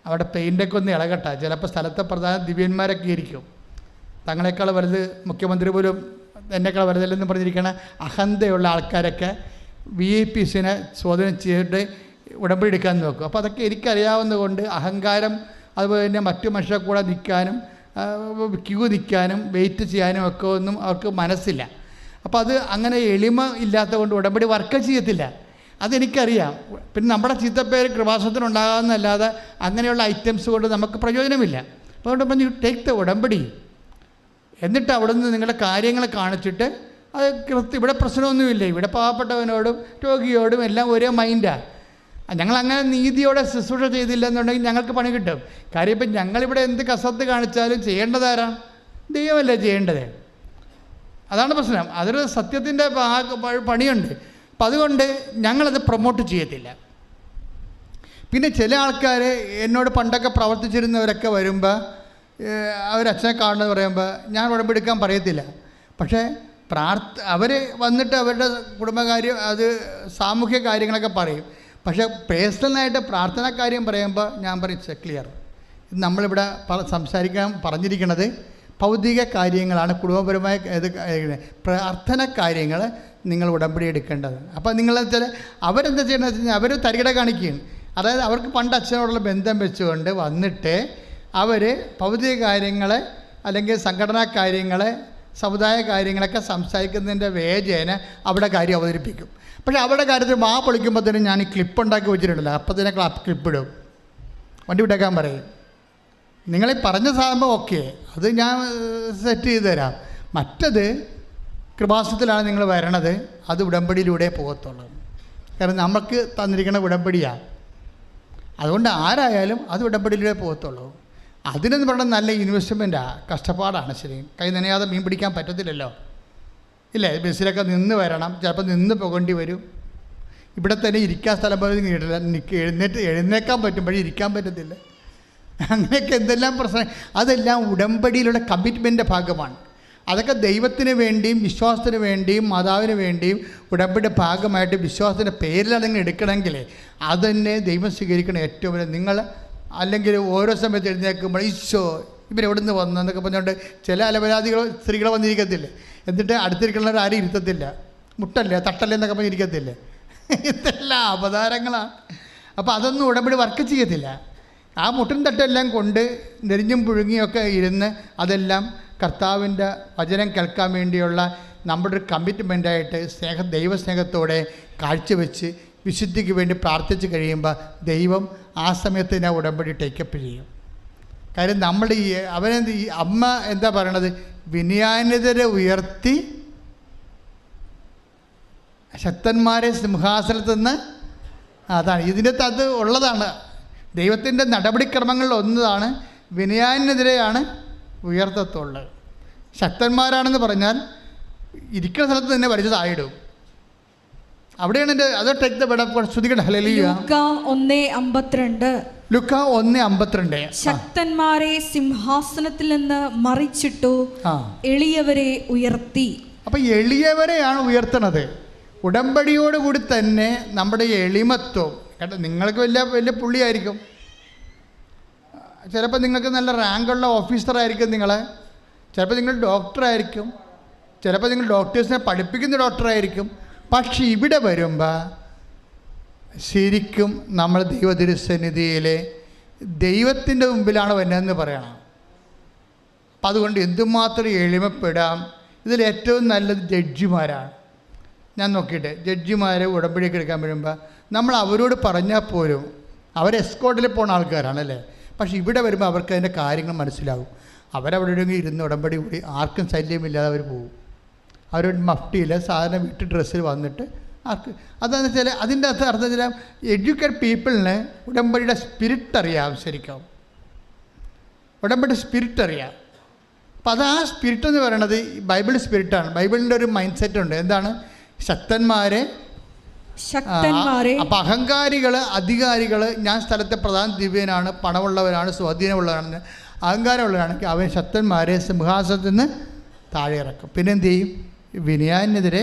അവിടെ പെയിൻ്റൊക്കെ ഒന്ന് ഇളകട്ടെ. ചിലപ്പോൾ സ്ഥലത്തെ പ്രധാന ദിവ്യന്മാരൊക്കെ ആയിരിക്കും, തങ്ങളെക്കാൾ വലുത് മുഖ്യമന്ത്രി പോലും എന്നെക്കാൾ വലുതല്ലെന്ന് പറഞ്ഞിരിക്കുന്ന അഹന്തയുള്ള ആൾക്കാരൊക്കെ VIPsനെ സ്വാധീനം ചെയ്തിട്ട് ഉടമ്പടി എടുക്കാൻ നോക്കും. അപ്പോൾ അതൊക്കെ എനിക്കറിയാവുന്നതുകൊണ്ട് അഹങ്കാരം, അതുപോലെ തന്നെ മറ്റു മനുഷ്യരെ കൂടെ നിൽക്കാനും ക്യൂ നിൽക്കാനും വെയിറ്റ് ചെയ്യാനും ഒക്കെ ഒന്നും അവർക്ക് മനസ്സില്ല. അപ്പോൾ അത് അങ്ങനെ എളിമ ഇല്ലാത്തതുകൊണ്ട് ഉടമ്പടി വർക്ക് ചെയ്യത്തില്ല. അതെനിക്കറിയാം. പിന്നെ നമ്മുടെ ചീത്തപ്പേര് കൃപാസനത്തിനുണ്ടാകാമെന്നല്ലാതെ അങ്ങനെയുള്ള ഐറ്റംസ് കൊണ്ട് നമുക്ക് പ്രയോജനമില്ല. അപ്പോൾ അതുകൊണ്ട് പറഞ്ഞു ടേക്ക് ദ ഉടമ്പടി, എന്നിട്ട് അവിടെ നിന്ന് നിങ്ങളുടെ കാര്യങ്ങൾ കാണിച്ചിട്ട് അത് ഇവിടെ പ്രശ്നമൊന്നുമില്ല, ഇവിടെ പാവപ്പെട്ടവനോടും രോഗിയോടും എല്ലാം ഒരേ മൈൻഡാണ്. ഞങ്ങളങ്ങനെ നീതിയോടെ ശുശ്രൂഷ ചെയ്തില്ല എന്നുണ്ടെങ്കിൽ ഞങ്ങൾക്ക് പണി കിട്ടും. കാര്യം ഇപ്പം ഞങ്ങളിവിടെ എന്ത് കസത്ത് കാണിച്ചാലും ചെയ്യേണ്ടതാരാ? ദൈവമല്ലേ ചെയ്യേണ്ടത്. അതാണ് പ്രശ്നം. അതൊരു സത്യത്തിൻ്റെ പണിയുണ്ട്. അപ്പം അതുകൊണ്ട് ഞങ്ങളത് പ്രൊമോട്ട് ചെയ്യത്തില്ല. പിന്നെ ചില ആൾക്കാർ എന്നോട് പണ്ടൊക്കെ പ്രവർത്തിച്ചിരുന്നവരൊക്കെ വരുമ്പോൾ അവരച്ഛനെ കാണുന്നത് പറയുമ്പോൾ ഞാൻ ഉടമ്പെടുക്കാൻ പറയത്തില്ല. പക്ഷേ അവർ വന്നിട്ട് അവരുടെ കുടുംബകാര്യം, അത് സാമൂഹ്യ കാര്യങ്ങളൊക്കെ പറയും. പക്ഷേ പേഴ്സണലായിട്ട് പ്രാർത്ഥനാ കാര്യം പറയുമ്പോൾ ഞാൻ പറയും ക്ലിയർ, നമ്മളിവിടെ സംസാരിക്കാൻ പറഞ്ഞിരിക്കുന്നത് ഭൗതിക കാര്യങ്ങളാണ്, കുടുംബപരമായ പ്രാർത്ഥന കാര്യങ്ങൾ നിങ്ങൾ ഉടമ്പടി എടുക്കേണ്ടത്. അപ്പോൾ നിങ്ങൾ ചില അവരെന്താ ചെയ്യണമെന്ന് വെച്ച് കഴിഞ്ഞാൽ അവർ തരികിട കാണിക്കുകയും, അതായത് അവർക്ക് പണ്ട് അച്ഛനോടുള്ള ബന്ധം വെച്ചുകൊണ്ട് വന്നിട്ട് അവർ ഭൗതിക കാര്യങ്ങൾ അല്ലെങ്കിൽ സംഘടനാ കാര്യങ്ങൾ സമുദായ കാര്യങ്ങളൊക്കെ സംസാരിക്കുന്നതിൻ്റെ വേജേന അവിടെ കാര്യം അവതരിപ്പിക്കും. പക്ഷേ അവരുടെ കാര്യത്തിൽ പൊളിക്കുമ്പോഴത്തേനും ഞാൻ ഈ ക്ലിപ്പ് ഉണ്ടാക്കി വെച്ചിട്ടുണ്ടല്ലോ, അപ്പോൾ തന്നെ ക്ലിപ്പിടും, വണ്ടി വിട്ടേക്കാൻ പറയും. നിങ്ങളീ പറഞ്ഞ സാധനം ഓക്കെ, അത് ഞാൻ സെറ്റ് ചെയ്ത് തരാം. മറ്റത് കൃപാസനത്തിലാണ് നിങ്ങൾ വരണത്, അത് ഉടമ്പടിയിലൂടെ പോകത്തുള്ളൂ. കാരണം നമുക്ക് തന്നിരിക്കുന്ന ഉടമ്പടിയാണ്. അതുകൊണ്ട് ആരായാലും അത് ഉടമ്പടിയിലൂടെ പോകത്തുള്ളൂ. അതിനെന്ന് പറഞ്ഞാൽ നല്ല ഇൻവെസ്റ്റ്മെൻറ്റാണ്, കഷ്ടപ്പാടാണ്. ശരി, കൈ നനയാതെ മീൻ പിടിക്കാൻ പറ്റത്തില്ലല്ലോ, ഇല്ലേ? ബസ്സിലൊക്കെ നിന്ന് വരണം, ചിലപ്പോൾ നിന്ന് പോകേണ്ടി വരും. ഇവിടെ തന്നെ ഇരിക്കാൻ സ്ഥലം പോലും കിട്ടില്ല, എഴുന്നേക്കാൻ പറ്റുമ്പോഴേ ഇരിക്കാൻ പറ്റത്തില്ല. അങ്ങനെയൊക്കെ എന്തെല്ലാം പ്രശ്നം, അതെല്ലാം ഉടമ്പടിയിലുള്ള കമ്മിറ്റ്മെൻറ്റിൻ്റെ ഭാഗമാണ്. അതൊക്കെ ദൈവത്തിന് വേണ്ടിയും വിശ്വാസത്തിന് വേണ്ടിയും മാതാവിന് വേണ്ടിയും ഉടമ്പടിയുടെ ഭാഗമായിട്ട് വിശ്വാസത്തിൻ്റെ പേരിലാണ് നിങ്ങൾ എടുക്കണമെങ്കിൽ അതുതന്നെ ദൈവം സ്വീകരിക്കണം ഏറ്റവും വലിയ. നിങ്ങൾ അല്ലെങ്കിൽ ഓരോ സമയത്ത് എഴുന്നേൽക്കുമ്പോൾ ഈശോ ഇവരെവിടെ നിന്ന് വന്നതെന്നൊക്കെ പറഞ്ഞുകൊണ്ട് ചില അലപരാധികൾ സ്ത്രീകൾ വന്നിരിക്കത്തില്ലേ, എന്നിട്ട് അടുത്തിരിക്കുന്നവർ ആരും ഇരുത്തത്തില്ല, മുട്ടല്ലേ തട്ടല്ലേ എന്നൊക്കെ പറഞ്ഞിരിക്കത്തില്ലേ. ഇതെല്ലാം അവതാരങ്ങളാണ്. അപ്പോൾ അതൊന്നും ഉടമ്പടി വർക്ക് ചെയ്യത്തില്ല. ആ മുട്ടും തട്ടെല്ലാം കൊണ്ട് നെരിഞ്ഞും പുഴുങ്ങിയൊക്കെ ഇരുന്ന് അതെല്ലാം കർത്താവിൻ്റെ വചനം കേൾക്കാൻ വേണ്ടിയുള്ള നമ്മുടെ ഒരു കമ്മിറ്റ്മെൻറ്റായിട്ട് ദൈവസ്നേഹത്തോടെ കാഴ്ചവെച്ച് വിശുദ്ധിക്ക് വേണ്ടി പ്രാർത്ഥിച്ച് കഴിയുമ്പോൾ ദൈവം ആ സമയത്ത് തന്നെ ഉടമ്പടി ടേക്കപ്പ് ചെയ്യും. കാര്യം നമ്മൾ ഈ അമ്മ എന്താ പറയണത്, വിനയാന്യതരെ ഉയർത്തി ശക്തന്മാരെ സിംഹാസനത്തിൽ നിന്ന്, അതാണ് ഇതിൻ്റെ അത് ഉള്ളതാണ്. ദൈവത്തിൻ്റെ നടപടിക്രമങ്ങളിൽ ഒന്നതാണ് വിനയാന്യതരെയാണ് ഉയർത്തത്തുള്ളത്. ശക്തന്മാരാണെന്ന് പറഞ്ഞാൽ ഇരിക്കുന്ന സ്ഥലത്ത് തന്നെ വലിച്ചു താഴിടും. അവിടെയാണ് എൻ്റെ അത് ടേക്ക് ദ ബെഡ് ശ്രുതികട ഹല്ലേലൂയ. ലുക്കാ 1:52 ശക്തന്മാരെ സിംഹാസനത്തിൽ നിന്ന് മറിച്ചിട്ടു, എളിയവരെ ഉയർത്തി. അപ്പം എളിയവരെയാണ് ഉയർത്തണത്. ഉടമ്പടിയോടുകൂടി തന്നെ നമ്മുടെ എളിമത്വം കേട്ടോ. നിങ്ങൾക്ക് വലിയ പുള്ളിയായിരിക്കും, ചിലപ്പോൾ നിങ്ങൾക്ക് നല്ല റാങ്കുള്ള ഓഫീസറായിരിക്കും നിങ്ങൾ, ചിലപ്പോൾ നിങ്ങൾ ഡോക്ടറായിരിക്കും, ചിലപ്പോൾ നിങ്ങൾ ഡോക്ടേഴ്സിനെ പഠിപ്പിക്കുന്ന ഡോക്ടറായിരിക്കും. പക്ഷെ ഇവിടെ വരുമ്പോൾ ശരിക്കും നമ്മൾ ദൈവതിരുസന്നിധിയിൽ ദൈവത്തിൻ്റെ മുമ്പിലാണ് വരുന്നതെന്ന് പറയണം. അപ്പം അതുകൊണ്ട് എന്തുമാത്രം എളിമപ്പെടാം. ഇതിൽ ഏറ്റവും നല്ലത് ജഡ്ജിമാരാണ്. ഞാൻ നോക്കിയിട്ട് ജഡ്ജിമാരെ ഉടമ്പടിയൊക്കെ എടുക്കാൻ വരുമ്പോൾ നമ്മൾ അവരോട് പറഞ്ഞാൽ പോലും അവർ എസ്കോട്ടിൽ പോകുന്ന ആൾക്കാരാണല്ലേ. പക്ഷേ ഇവിടെ വരുമ്പോൾ അവർക്ക് അതിൻ്റെ കാര്യങ്ങൾ മനസ്സിലാകും. അവരവിടെ എവിടെയെങ്കിലും ഇരുന്ന് ഉടമ്പടി കൂടി ആർക്കും ശല്യമില്ലാതെ അവർ പോകും. അവരൊരു മഫ്റ്റിയിൽ സാധാരണ വീട്ടു ഡ്രസ്സിൽ വന്നിട്ട് ആർക്ക് അതെന്ന് വെച്ചാൽ അതിൻ്റെ അർത്ഥം വെച്ചാൽ എഡ്യൂക്കേറ്റ് പീപ്പിളിന് ഉടമ്പടിയുടെ സ്പിരിറ്റ് അറിയാം. ശരിക്കും ഉടമ്പടി സ്പിരിറ്റ് അറിയാം. അപ്പം അത് ആ സ്പിരിറ്റ് എന്ന് പറയുന്നത് ബൈബിൾ സ്പിരിറ്റാണ്. ബൈബിളിൻ്റെ ഒരു മൈൻഡ് സെറ്റ് ഉണ്ട്. എന്താണ്? ശക്തന്മാരെ. അപ്പം അഹങ്കാരികൾ, അധികാരികൾ, ഞാൻ സ്ഥലത്തെ പ്രധാന ദിവ്യനാണ്, പണമുള്ളവരാണ്, സ്വാധീനമുള്ളവരാണ്, അഹങ്കാരമുള്ളവരാണെങ്കിൽ അവൻ ശക്തന്മാരെ സിംഹാസനത്തിൽ നിന്ന് താഴെ ഇറക്കും. പിന്നെ എന്ത് ചെയ്യും? വിനയാനെതിരെ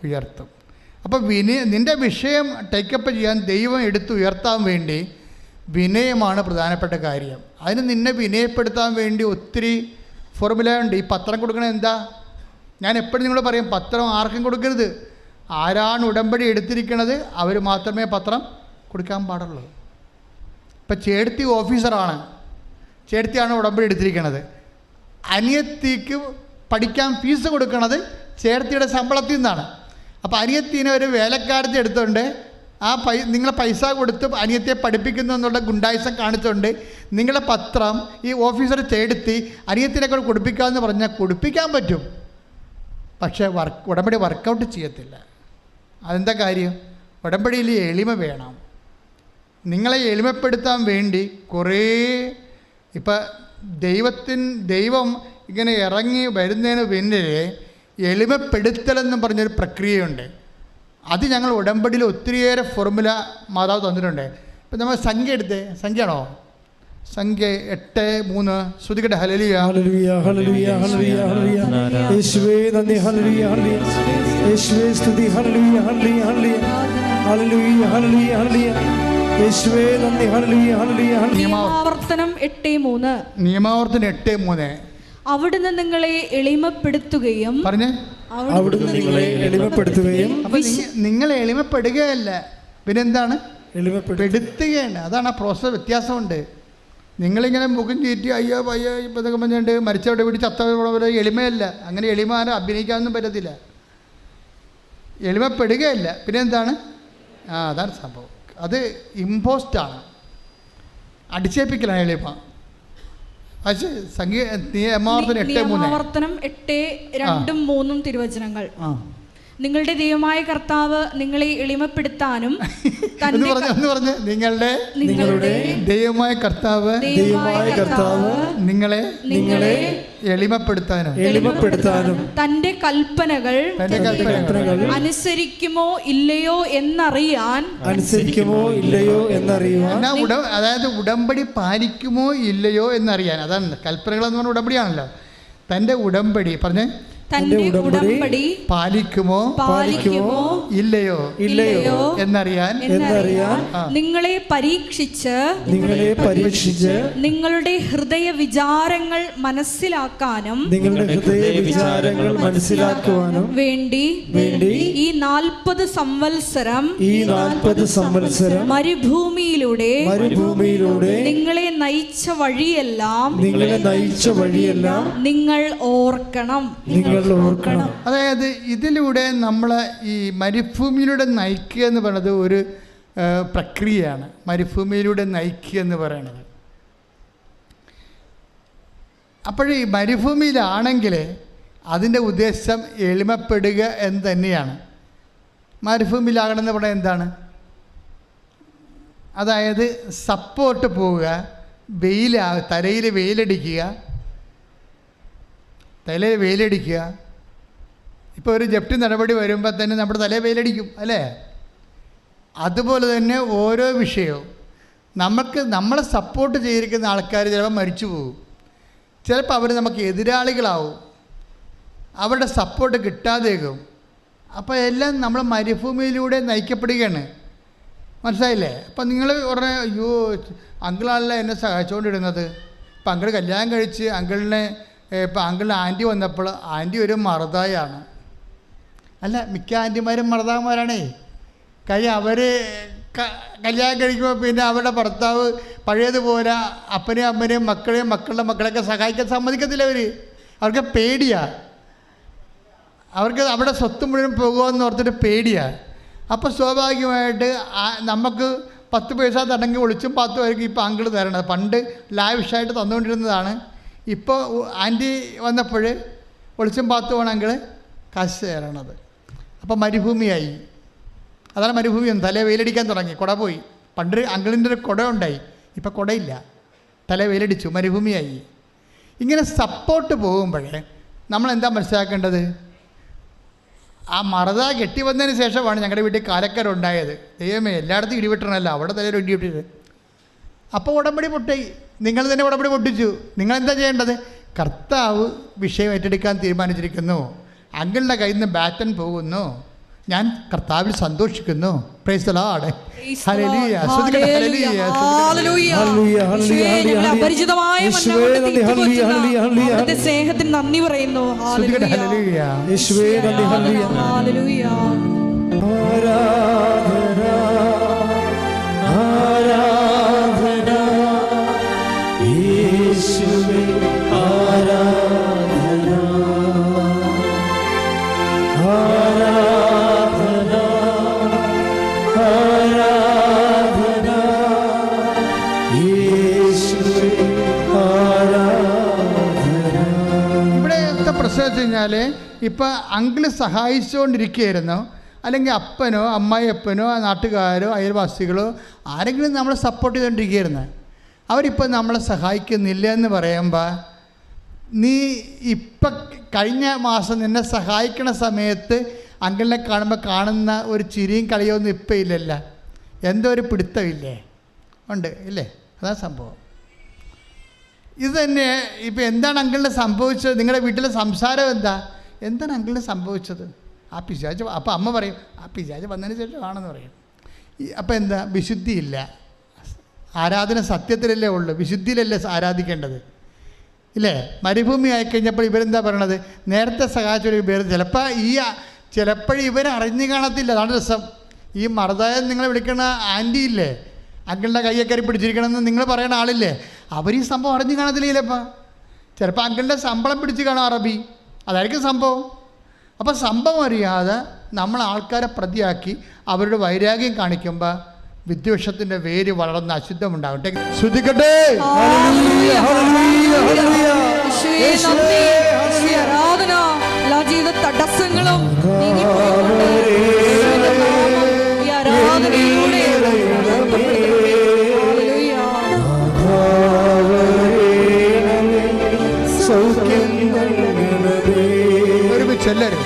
ഉയർത്തും. അപ്പോൾ നിൻ്റെ വിഷയം ടേക്കപ്പ് ചെയ്യാൻ ദൈവം എടുത്ത് ഉയർത്താൻ വേണ്ടി വിനയമാണ് പ്രധാനപ്പെട്ട കാര്യം. അതിന് നിന്നെ വിനയപ്പെടുത്താൻ വേണ്ടി ഒത്തിരി ഫോർമുല ഉണ്ട്. ഈ പത്രം കൊടുക്കണത് എന്താ? ഞാൻ എപ്പോഴും നിങ്ങൾ പറയും, പത്രം ആർക്കും കൊടുക്കരുത്. ആരാണ് ഉടമ്പടി എടുത്തിരിക്കുന്നത് അവർ മാത്രമേ പത്രം കൊടുക്കാൻ പാടുള്ളൂ. ഇപ്പം ചേടത്തി ഓഫീസറാണ്, ചേടത്തിയാണ് ഉടമ്പടി എടുത്തിരിക്കുന്നത്. അനിയത്തിക്ക് പഠിക്കാൻ ഫീസ് കൊടുക്കുന്നത് ചേടത്തിയുടെ ശമ്പളത്തിൽ നിന്നാണ്. അപ്പോൾ അനിയത്തിനെ ഒരു വേലക്കാരത്തെ എടുത്തുകൊണ്ട് നിങ്ങളെ പൈസ കൊടുത്ത് അനിയത്തിയെ പഠിപ്പിക്കുന്നു എന്നുള്ള ഗുണ്ടായിസം കാണിച്ചുകൊണ്ട് നിങ്ങളുടെ പത്രം ഈ ഓഫീസർ ചേടത്തി അനിയത്തിനെ കൂടെ കൊടുപ്പിക്കാമെന്ന് പറഞ്ഞാൽ കൊടുപ്പിക്കാൻ പറ്റും. പക്ഷേ ഉടമ്പടി വർക്കൗട്ട് ചെയ്യത്തില്ല. അതെന്താ കാര്യം? ഉടമ്പടിയിൽ എളിമ വേണം. നിങ്ങളെ എളിമപ്പെടുത്താൻ വേണ്ടി കുറേ ദൈവം ഇങ്ങനെ ഇറങ്ങി വരുന്നതിന് പിന്നിൽ എളിമപ്പെടുത്തലെന്നും പറഞ്ഞൊരു പ്രക്രിയയുണ്ട്. അത് ഞങ്ങൾ ഉടമ്പടിയിൽ ഒത്തിരിയേറെ ഫോർമുല മാതാവ് തന്നിട്ടുണ്ട്. ഇപ്പം നമ്മൾ സംഖ്യ എടുത്തേ, സംഖ്യയാണോ? സംഖ്യ 8:3 ശ്രുതികട്ടെ. ഹല്ലേലൂയ ഹല്ലേലൂയ ഹല്ലേലൂയ ഹല്ലേലൂയ ഹല്ലേലൂയ. യേശുവേ നന്ദി. ഹല്ലേലൂയ ഹല്ലേലൂയ. യേശുവേ സ്തുതി. ഹല്ലേലൂയ ഹല്ലേലൂയ ഹല്ലേലൂയ ഹല്ലേലൂയ ഹല്ലേലൂയ ഹല്ലേലൂയ. യേശുവേ നന്ദി. ഹല്ലേലൂയ ഹല്ലേലൂയ. നിയമാവർത്തനം 8:3. നിയമാവർത്തനം 8:3. അവിടുന്ന് നിങ്ങളെ എളിമപ്പെടുത്തുകയും പറഞ്ഞേ, അവിടുന്ന് നിങ്ങളെ എളിമപ്പെടുത്തുകയും. അപ്പം നിങ്ങൾ എളിമപ്പെടുകയല്ല, പിന്നെന്താണ്? എളിമപ്പെടുത്തുകയാണ്. അതാണ് ആ പ്രോസസ്. വ്യത്യാസമുണ്ട്. നിങ്ങളിങ്ങനെ മുഖം ചീറ്റി അയ്യോ അയ്യോ ഇപ്പം ഇതൊക്കെ പറഞ്ഞുകൊണ്ട് മരിച്ചവിടെ വീട് ചത്തവിടെ എളിമയല്ല. അങ്ങനെ എളിമാനെ അഭിനയിക്കാനൊന്നും പറ്റത്തില്ല. എളിമപ്പെടുകയല്ല, പിന്നെന്താണ്? അതാണ് സംഭവം. അത് ഇമ്പോസ്റ്റാണ്, അടിച്ചേൽപ്പിക്കലാണ് എളിമ. നിയമാവർത്തനം 8:2-3 തിരുവചനങ്ങൾ. നിങ്ങളുടെ ദൈവമായ കർത്താവ് നിങ്ങളെ എളിമപ്പെടുത്താനും നിങ്ങളുടെ ദൈവമായ കർത്താവ് നിങ്ങളെ എളിമപ്പെടുത്താനും തന്റെ കൽപ്പനകൾ അനുസരിക്കുമോ ഇല്ലയോ എന്നറിയാൻ അതായത് ഉടമ്പടി പാലിക്കുമോ ഇല്ലയോ എന്നറിയാൻ. അതാണ് കൽപ്പനകൾ എന്ന് പറഞ്ഞ ഉടമ്പടിയാണല്ലോ. തന്റെ ഉടമ്പടി പറഞ്ഞേ, തന്റെ ഉടമ്പടി പാലിക്കുമോ ഇല്ലയോ എന്നറിയാൻ നിങ്ങളെ പരീക്ഷിച്ച് നിങ്ങളുടെ ഹൃദയ വിചാരങ്ങൾ മനസ്സിലാക്കാനും വേണ്ടി ഈ 40 സംവത്സരം മരുഭൂമിയിലൂടെ നിങ്ങളെ നയിച്ച വഴിയെല്ലാം നിങ്ങൾ ഓർക്കണം. അതായത് ഇതിലൂടെ നമ്മൾ ഈ മരുഭൂമിയിലൂടെ നയിക്കുക എന്ന് പറയുന്നത് ഒരു പ്രക്രിയയാണ്. മരുഭൂമിയിലൂടെ നയിക്കുക എന്ന് പറയുന്നത്. അപ്പോഴീ മരുഭൂമിയിലാണെങ്കിൽ അതിൻ്റെ ഉദ്ദേശം എളിമപ്പെടുക എന്ന് തന്നെയാണ്. മരുഭൂമിയിലാകണമെന്ന് പറഞ്ഞാൽ എന്താണ്? അതായത് സപ്പോർട്ട് പോവുക, തലയിൽ വെയിലടിക്കുക. ഇപ്പോൾ ഒരു ജപ്തി നടപടി വരുമ്പോൾ തന്നെ നമ്മുടെ തലയിൽ വെയിലടിക്കും അല്ലേ? അതുപോലെ തന്നെ ഓരോ വിഷയവും നമ്മളെ സപ്പോർട്ട് ചെയ്തിരിക്കുന്ന ആൾക്കാർ ചിലപ്പോൾ മരിച്ചു പോകും. ചിലപ്പോൾ അവർ നമുക്ക് എതിരാളികളാവും, അവരുടെ സപ്പോർട്ട് കിട്ടാതേക്കും. അപ്പോൾ എല്ലാം നമ്മൾ മരുഭൂമിയിലൂടെ നയിക്കപ്പെടുകയാണ്. മനസ്സിലായില്ലേ? അപ്പം നിങ്ങൾ ഉടനെ അയ്യോ അങ്കിളാണല്ല എന്നെ സഹായിച്ചുകൊണ്ടിരുന്നത്. ഇപ്പം അങ്കിൾ കല്യാണം കഴിച്ച് ഇപ്പം അങ്കിളിന് ആൻറ്റി വന്നപ്പോൾ ആൻറ്റി ഒരു മറുതായാണ്. അല്ല, മിക്ക ആൻറ്റിമാരും മറുതാമാരാണേ. കാര്യം അവർ കല്യാണം കഴിക്കുമ്പോൾ പിന്നെ അവരുടെ ഭർത്താവ് പഴയതുപോലെ അപ്പനെയും അമ്മനെയും മക്കളെയും മക്കളുടെ മക്കളെയൊക്കെ സഹായിക്കാൻ സമ്മതിക്കത്തില്ല. അവർക്ക് പേടിയാണ്. അവർക്ക് അവിടെ സ്വത്ത് മുഴുവൻ പോകുമെന്ന് ഓർത്തിട്ട് പേടിയാണ്. അപ്പോൾ സ്വാഭാവികമായിട്ട് നമുക്ക് 10 പൈസ തടങ്ങി ഒളിച്ചും 10 പേർക്ക് ഇപ്പോൾ അങ്കിൾ തരണത്. പണ്ട് ലാവിഷായിട്ട് തന്നുകൊണ്ടിരുന്നതാണ്. ഇപ്പോൾ ആൻറ്റി വന്നപ്പോൾ ഒളിച്ചും 10 വേണം അങ്കിൾ കാശ് തരണത്. അപ്പോൾ മരുഭൂമിയായി. അതാണ് മരുഭൂമി. തലേ വെയിലടിക്കാൻ തുടങ്ങി, കുട പോയി. പണ്ട് അങ്കിളിൻ്റെ ഒരു കുട ഉണ്ടായി, ഇപ്പം കുടയില്ല, തലേ വെയിലടിച്ചു, മരുഭൂമിയായി. ഇങ്ങനെ സപ്പോർട്ട് പോകുമ്പോഴേ നമ്മളെന്താ മനസ്സിലാക്കേണ്ടത്? ആ മറത കെട്ടി വന്നതിന് ശേഷമാണ് ഞങ്ങളുടെ വീട്ടിൽ കാലക്കാരുണ്ടായത്. ദൈവമേ, എല്ലായിടത്തും ഇടിവിട്ടണമല്ലോ, അവിടെ തലയിൽ ഇടിവിട്ടത്. അപ്പോൾ ഉടമ്പടി പൊട്ടി. നിങ്ങൾ തന്നെ ഉടമ്പടി പൊട്ടിച്ചു. നിങ്ങളെന്താ ചെയ്യേണ്ടത്? കർത്താവ് വിഷയം ഏറ്റെടുക്കാൻ തീരുമാനിച്ചിരിക്കുന്നു. അങ്കിളിൻ്റെ കയ്യിൽ നിന്ന് ബാറ്റൻ പോകുന്നു. ഞാൻ കർത്താവിൽ സന്തോഷിക്കുന്നു. Praise the Lord. ഹല്ലേലൂയ. സ്തുതിക്കട്ടെ. ഹല്ലേലൂയ. അപരിചിതമായ സ്നേഹത്തിന് നന്ദി പറയുന്നു. സ്തുതിക്കട്ടെ. ഹല്ലേലൂയ. യേശുവേ നന്ദി. ഹല്ലേലൂയ. ആരാധന ആരാധന യേശുവേ ആരാധന ആരാധന ആരാധന യേശുവേ ആരാധന. ഇവിടുത്തെ പ്രശ്നം വെച്ച് കഴിഞ്ഞാൽ ഇപ്പം അങ്കിള് സഹായിച്ചുകൊണ്ടിരിക്കുകയായിരുന്നു, അല്ലെങ്കിൽ അപ്പനോ അമ്മായിയപ്പനോ നാട്ടുകാരോ അയൽവാസികളോ ആരെങ്കിലും നമ്മളെ സപ്പോർട്ട് ചെയ്തുകൊണ്ടിരിക്കുകയായിരുന്നു. അവരിപ്പോൾ നമ്മളെ സഹായിക്കുന്നില്ല എന്ന് പറയുമ്പോൾ, നീ ഇപ്പം കഴിഞ്ഞ മാസം നിന്നെ സഹായിക്കണ സമയത്ത് അങ്കിളിനെ കാണുമ്പോൾ കാണുന്ന ഒരു ചിരിയും കളിയൊന്നും ഇപ്പം ഇല്ലല്ല. എന്തോ ഒരു പിടുത്തമില്ലേ? ഉണ്ട് ഇല്ലേ? അതാണ് സംഭവം. ഇത് തന്നെ ഇപ്പം എന്താണ് അങ്കിളിന് സംഭവിച്ചത്? നിങ്ങളുടെ വീട്ടിലെ സംസാരം എന്താണ് അങ്കിളിന് സംഭവിച്ചത്? ആ പിശാച്. അപ്പോൾ അമ്മ പറയും, ആ പിശാച് വന്നതിന് ശേഷമാണെന്ന് പറയും. അപ്പോൾ എന്താ? വിശുദ്ധിയില്ല. ആരാധന സത്യത്തിലല്ലേ ഉള്ളൂ, വിശുദ്ധിയിലല്ലേ ആരാധിക്കേണ്ടത്, ഇല്ലേ? മരുഭൂമി ആയിക്കഴിഞ്ഞപ്പോൾ ഇവരെന്താ പറയണത്? നേരത്തെ സഹായിച്ചൊരു പേര് ചിലപ്പോൾ ഇവർ അറിഞ്ഞു കാണത്തില്ല. അതാണ് രസം. ഈ മറുതായ നിങ്ങൾ വിളിക്കുന്ന ആൻറ്റി ഇല്ലേ, അങ്കിളിൻ്റെ കയ്യൊക്കെ പിടിച്ചിരിക്കണമെന്ന് നിങ്ങൾ പറയുന്ന ആളില്ലേ, അവർ ഈ സംഭവം അറിഞ്ഞു കാണത്തില്ലപ്പം. ചിലപ്പോൾ അങ്കിളിൻ്റെ ശമ്പളം പിടിച്ച് കാണാം അറബി, അതായിരിക്കും സംഭവം. അപ്പോൾ സംഭവം അറിയാതെ നമ്മൾ ആൾക്കാരെ പ്രതിയാക്കി അവരുടെ വൈരാഗ്യം കാണിക്കുമ്പോൾ വിദ്വേഷത്തിൻ്റെ വേര് വളർന്ന് അശുദ്ധമുണ്ടാകട്ടെ. ശ്രദ്ധിക്കട്ടെ. എല്ലാ ജീവിത തടസ്സങ്ങളും ഒരുമിച്ചെല്ലാരും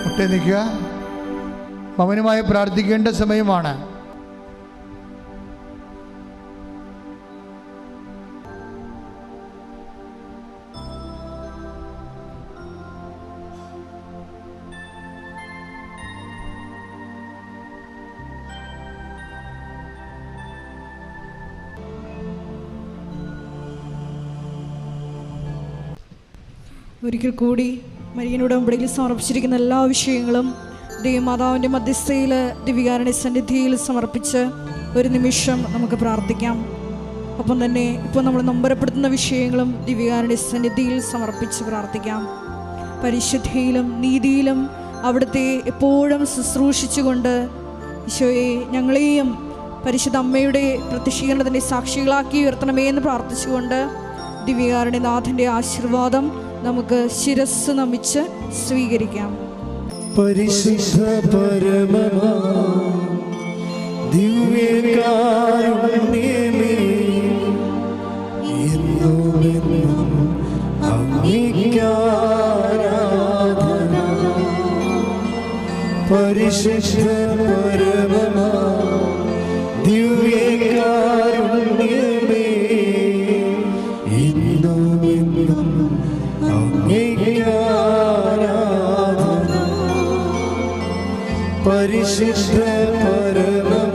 മുട്ടേ നിൽക്കുക. മൗനമായി പ്രാർത്ഥിക്കേണ്ട സമയമാണ്. ഒരിക്കൽ കൂടി മരിയനോട് ഉടമ്പടിയിൽ സമർപ്പിച്ചിരിക്കുന്ന എല്ലാ വിഷയങ്ങളും ദൈവമാതാവിൻ്റെ മധ്യസ്ഥയിൽ ദിവ്യകാരുണ്യ സന്നിധിയിൽ സമർപ്പിച്ച് ഒരു നിമിഷം നമുക്ക് പ്രാർത്ഥിക്കാം. ഒപ്പം തന്നെ ഇപ്പോൾ നമ്മൾ നൊമ്പരപ്പെടുത്തുന്ന വിഷയങ്ങളും ദിവ്യകാരുണ്യ സന്നിധിയിൽ സമർപ്പിച്ച് പ്രാർത്ഥിക്കാം. പരിശുദ്ധിയിലും നീതിയിലും അവിടുത്തെ എപ്പോഴും ശുശ്രൂഷിച്ചുകൊണ്ട് ഈശോയെ ഞങ്ങളെയും പരിശുദ്ധ അമ്മയുടെ പ്രത്യക്ഷീകരണത്തിൻ്റെ സാക്ഷികളാക്കി ഉയർത്തണമേ എന്ന് പ്രാർത്ഥിച്ചുകൊണ്ട് ദിവ്യകാരുണ്യനാഥൻ്റെ ആശീർവാദം നമുക്ക് ശിരസ് നമിച്ച് സ്വീകരിക്കാം. പരിശുദ്ധ പരമമാ ദിവ്യകാരുണ്യമേ, എന്നുമെന്നും അങ്ങേക്കാരാധന. പരിശുദ്ധ പരമമാ ദിവ്യകാരുണ്യമേ, എന്നുമെന്നും അങ്ങേക്കാരാധന. പരിശുദ്ധ പരമമാ